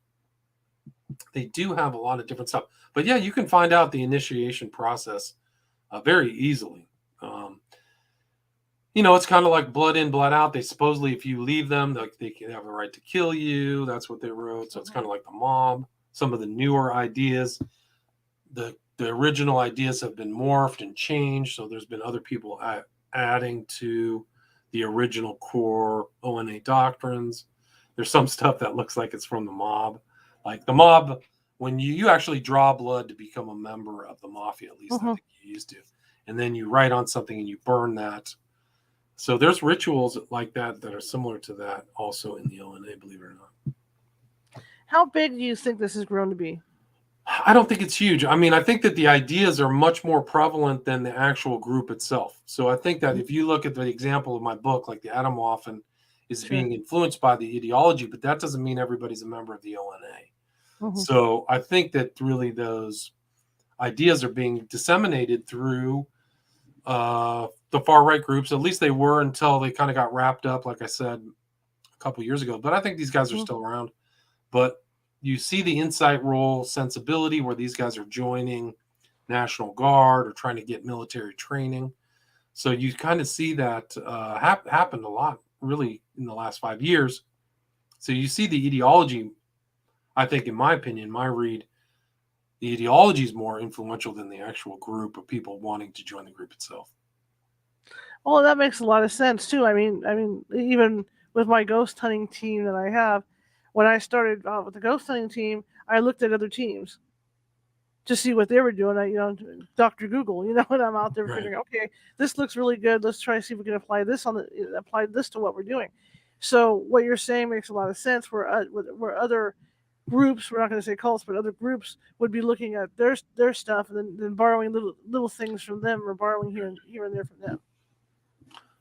They do have a lot of different stuff. But yeah, you can find out the initiation process very easily. It's kind of like blood in, blood out. They supposedly, if you leave them, they can have a right to kill you. That's what they wrote. So it's kind of like the mob. Some of the newer ideas, the original ideas have been morphed and changed. So there's been other people adding to the original core ONA doctrines. There's some stuff that looks like it's from the mob. Like the mob, when you actually draw blood to become a member of the mafia, at least I think you used to. And then you write on something and you burn that. So there's rituals like that are similar to that also in the ONA, believe it or not. How big do you think this has grown to be? I don't think it's huge. I mean, I think that the ideas are much more prevalent than the actual group itself. So I think that if you look at the example of my book, like the Atomwaffen is being influenced by the ideology, but that doesn't mean everybody's a member of the ONA. So I think that really those ideas are being disseminated through the far right groups. At least they were until they kind of got wrapped up, like I said, a couple years ago. But I think these guys are still around. But you see the insight role sensibility where these guys are joining National Guard or trying to get military training. So you kind of see that happened a lot, really, in the last 5 years. So you see the ideology, I think, in my opinion, my read, the ideology is more influential than the actual group of people wanting to join the group itself. Well, that makes a lot of sense too. I mean, even with my ghost hunting team that I have, when I started with the ghost hunting team, I looked at other teams to see what they were doing. Dr. Google, and I'm out there figuring, okay, this looks really good. Let's try to see if we can apply this to what we're doing. So what you're saying makes a lot of sense. Where other groups, we're not going to say cults, but other groups would be looking at their stuff and then borrowing little things from them, or borrowing here and there from them.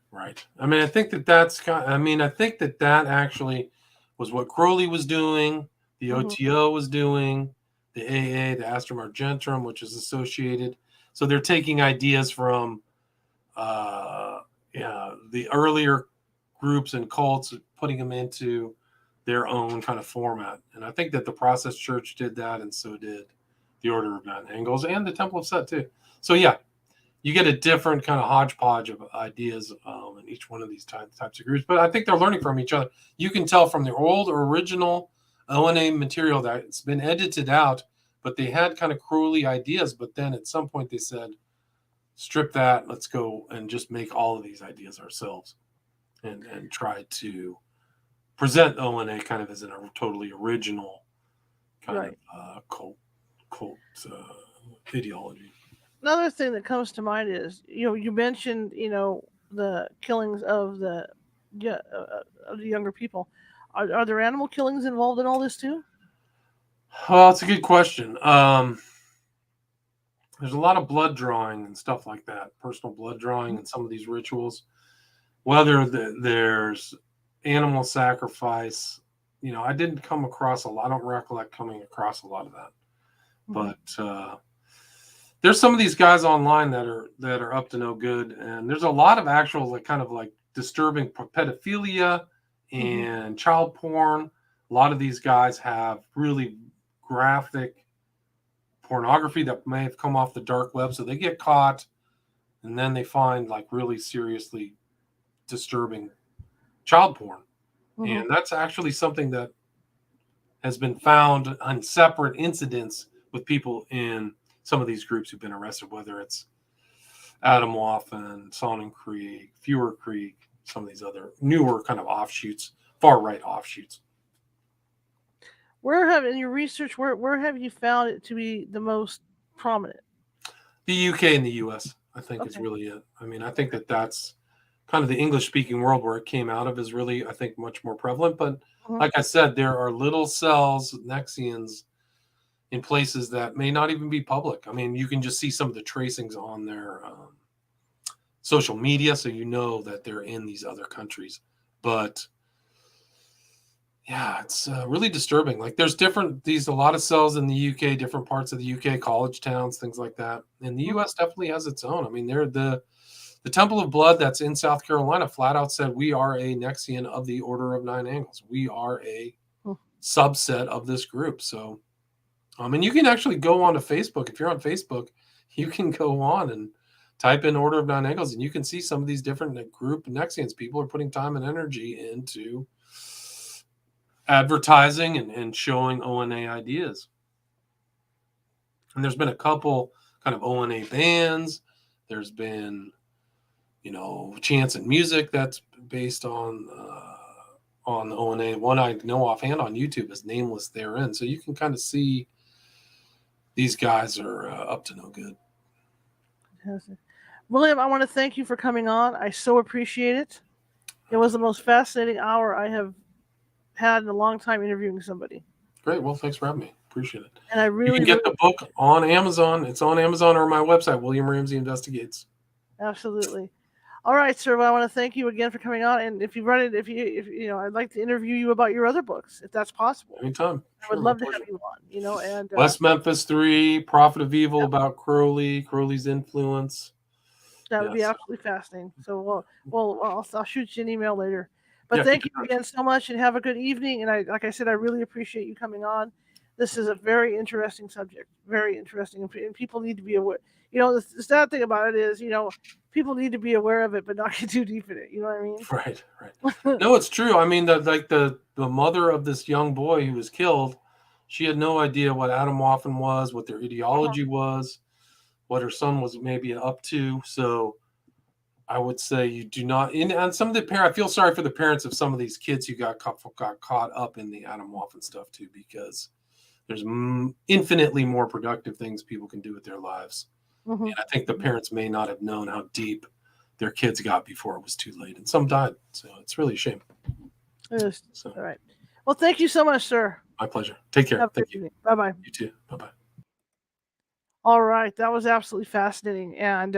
Right. I mean, I think that actually was what Crowley was doing, the OTO was doing, the AA, the Astrum Argentum, which is associated. So they're taking ideas from the earlier groups and cults, putting them into their own kind of format. And I think that the Process Church did that, and so did the Order of Mount Angles and the Temple of Set too. So yeah, you get a different kind of hodgepodge of ideas in each one of these types of groups. But I think they're learning from each other. You can tell from the old original ONA material that it's been edited out, but they had kind of Crowley ideas. But then at some point they said, strip that, let's go and just make all of these ideas ourselves and try to present ONA kind of as a totally original kind of cult ideology. Another thing that comes to mind is, you mentioned, the killings of the younger people. Are there animal killings involved in all this too? Well, it's a good question. There's a lot of blood drawing and stuff like that, personal blood drawing in some of these rituals. Whether there's animal sacrifice, I didn't come across a lot. I don't recollect coming across a lot of that. But there's some of these guys online that are up to no good, and there's a lot of actual kind of disturbing pedophilia and child porn. A lot of these guys have really graphic pornography that may have come off the dark web, so they get caught, and then they find really seriously disturbing child porn. And that's actually something that has been found on separate incidents with people in some of these groups who've been arrested, whether it's Atomwaffen, Sonning Creek, Fewer Creek, some of these other newer kind of offshoots, far right offshoots. In your research, where have you found it to be the most prominent? The UK and the US, I think, is really it. I mean, I think that's kind of the English-speaking world where it came out of is really, I think, much more prevalent. But like I said, there are little cells, Nexians, in places that may not even be public. I mean, you can just see some of the tracings on their social media, so you know that they're in these other countries. But yeah, it's really disturbing. There's a lot of cells in the UK, different parts of the UK, college towns, things like that. And the US definitely has its own. I mean, the The Temple of Blood that's in South Carolina flat out said we are a Nexian of the Order of Nine Angles. We are a subset of this group. So, and you can actually go on to Facebook. If you're on Facebook, you can go on and type in Order of Nine Angles, and you can see some of these different group Nexians. People are putting time and energy into advertising and showing ONA ideas. And there's been a couple kind of ONA bands. There's been, chants and music that's based on ONA. One I know offhand on YouTube is Nameless Therein. So you can kind of see these guys are up to no good. Fantastic. William, I want to thank you for coming on. I so appreciate it. It was the most fascinating hour I have had in a long time interviewing somebody. Great. Well, thanks for having me. Appreciate it. And I really you can get the book on Amazon. It's on Amazon or my website, William Ramsey Investigates. Absolutely. All right, sir. Well, I want to thank you again for coming on. And if you run it, if I'd like to interview you about your other books, if that's possible. Anytime. I would love to have you on. And West Memphis 3, Prophet of Evil about Crowley's influence. That would be absolutely fascinating. So, I'll shoot you an email later. But thank you again so much, and have a good evening. And like I said, I really appreciate you coming on. This is a very interesting subject, very interesting, and people need to be aware. The sad thing about it is, people need to be aware of it, but not get too deep in it. You know what I mean? Right. No, it's true. I mean, the mother of this young boy who was killed, she had no idea what Atomwaffen was, what their ideology was, what her son was maybe up to. So I would say you do not. And some of the parents, I feel sorry for the parents of some of these kids who got caught up in the Atomwaffen stuff too, because there's infinitely more productive things people can do with their lives. Mm-hmm. And I think the parents may not have known how deep their kids got before it was too late. And some died. So it's really a shame. It is. So. All right. Well, thank you so much, sir. My pleasure. Take care. Thank you. Bye-bye. You too. Bye-bye. All right. That was absolutely fascinating. And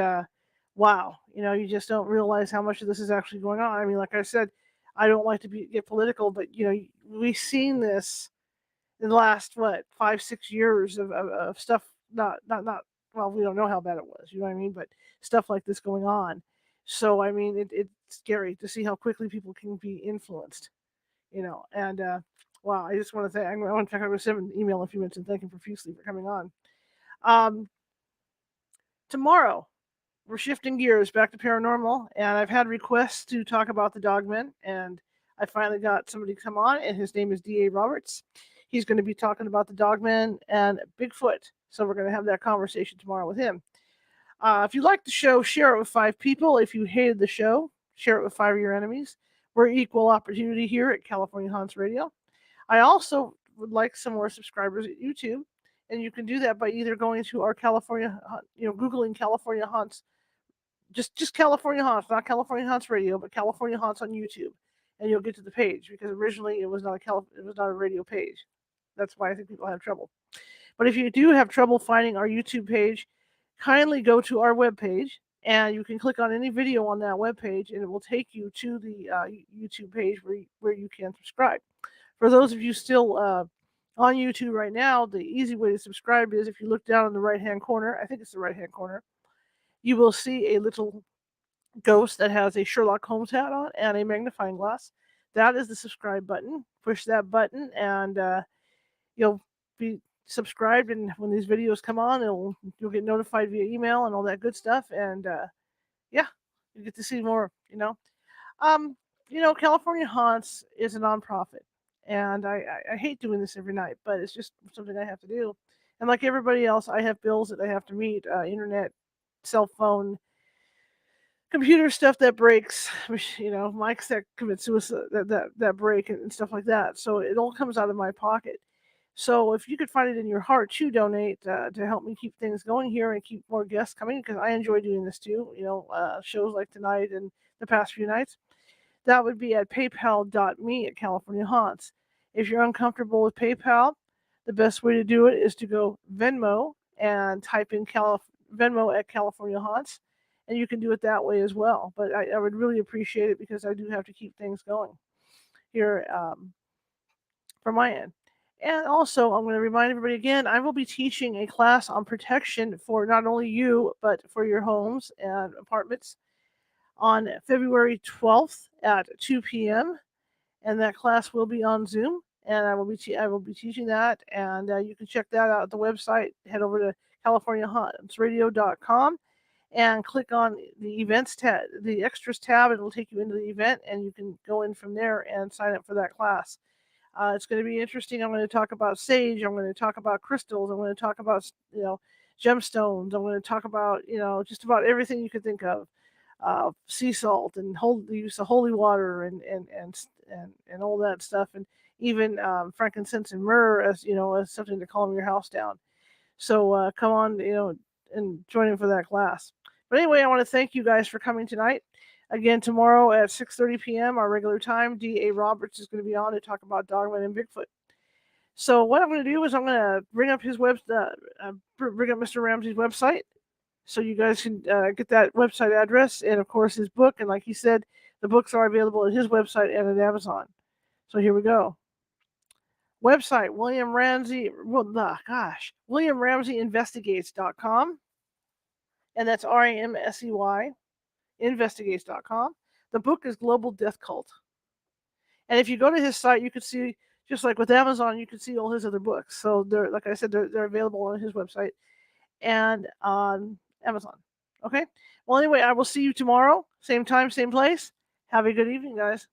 wow, you just don't realize how much of this is actually going on. I mean, like I said, I don't like to get political, but, we've seen this in the last, 5-6 years of stuff, not well, we don't know how bad it was, you know what I mean? But stuff like this going on. So, I mean, it's scary to see how quickly people can be influenced, and wow, I just want to thank, I'm going to send an email in a few minutes and thank him profusely for coming on. Tomorrow, we're shifting gears back to paranormal, and I've had requests to talk about the Dogmen, and I finally got somebody to come on, and his name is D.A. Roberts. He's going to be talking about the Dogmen and Bigfoot, so we're going to have that conversation tomorrow with him. If you like the show, share it with 5 people. If you hated the show, share it with 5 of your enemies. We're equal opportunity here at California Haunts Radio. I also would like some more subscribers at YouTube, and you can do that by either going to our California, Googling California Haunts, just California Haunts, not California Haunts Radio, but California Haunts on YouTube, and you'll get to the page, because originally it was not a radio page. That's why I think people have trouble. But if you do have trouble finding our YouTube page, kindly go to our webpage, and you can click on any video on that webpage, and it will take you to the YouTube page where you can subscribe. For those of you still on YouTube right now, the easy way to subscribe is if you look down in the right-hand corner, I think it's the right-hand corner, you will see a little ghost that has a Sherlock Holmes hat on and a magnifying glass. That is the subscribe button. Push that button, and you'll be subscribed, and when these videos come on, you'll get notified via email and all that good stuff. And you get to see more. California Haunts is a nonprofit, and I hate doing this every night, but it's just something I have to do. And like everybody else, I have bills that I have to meet, internet, cell phone, computer stuff that breaks, mics that commit suicide, that break, and stuff like that. So it all comes out of my pocket. So if you could find it in your heart to donate to help me keep things going here and keep more guests coming, because I enjoy doing this too, shows like tonight and the past few nights, that would be at paypal.me/California Haunts. If you're uncomfortable with PayPal, the best way to do it is to go Venmo and type in Venmo at California Haunts, and you can do it that way as well. But I would really appreciate it, because I do have to keep things going here from my end. And also, I'm going to remind everybody again, I will be teaching a class on protection for not only you, but for your homes and apartments. on February 12th at 2 p.m. And that class will be on Zoom, and I will be teaching that, and you can check that out at the website. Head over to CaliforniaHauntsRadio.com and click on the events tab, the extras tab. It'll take you into the event, and you can go in from there and sign up for that class. It's going to be interesting. I'm going to talk about sage. I'm going to talk about crystals. I'm going to talk about gemstones. I'm going to talk about just about everything you could think of. Sea salt and the use of holy water and all that stuff, and even frankincense and myrrh as something to calm your house down. So come on, and join in for that class. But anyway, I want to thank you guys for coming tonight. Again, tomorrow at 6:30 p.m. our regular time, D.A. Roberts is going to be on to talk about Dogman and Bigfoot. So what I'm going to do is I'm going to bring up bring up Mr. Ramsey's website, so you guys can get that website address and, of course, his book. And like he said, the books are available at his website and at Amazon. So here we go. Website, William Ramsey Investigates.com. And that's RAMSEY, investigates.com. The book is Global Death Cult. And if you go to his site, you can see, just like with Amazon, you can see all his other books. So they're, like I said, they're available on his website and on Amazon. Okay? Well, anyway, I will see you tomorrow. Same time, same place. Have a good evening, guys.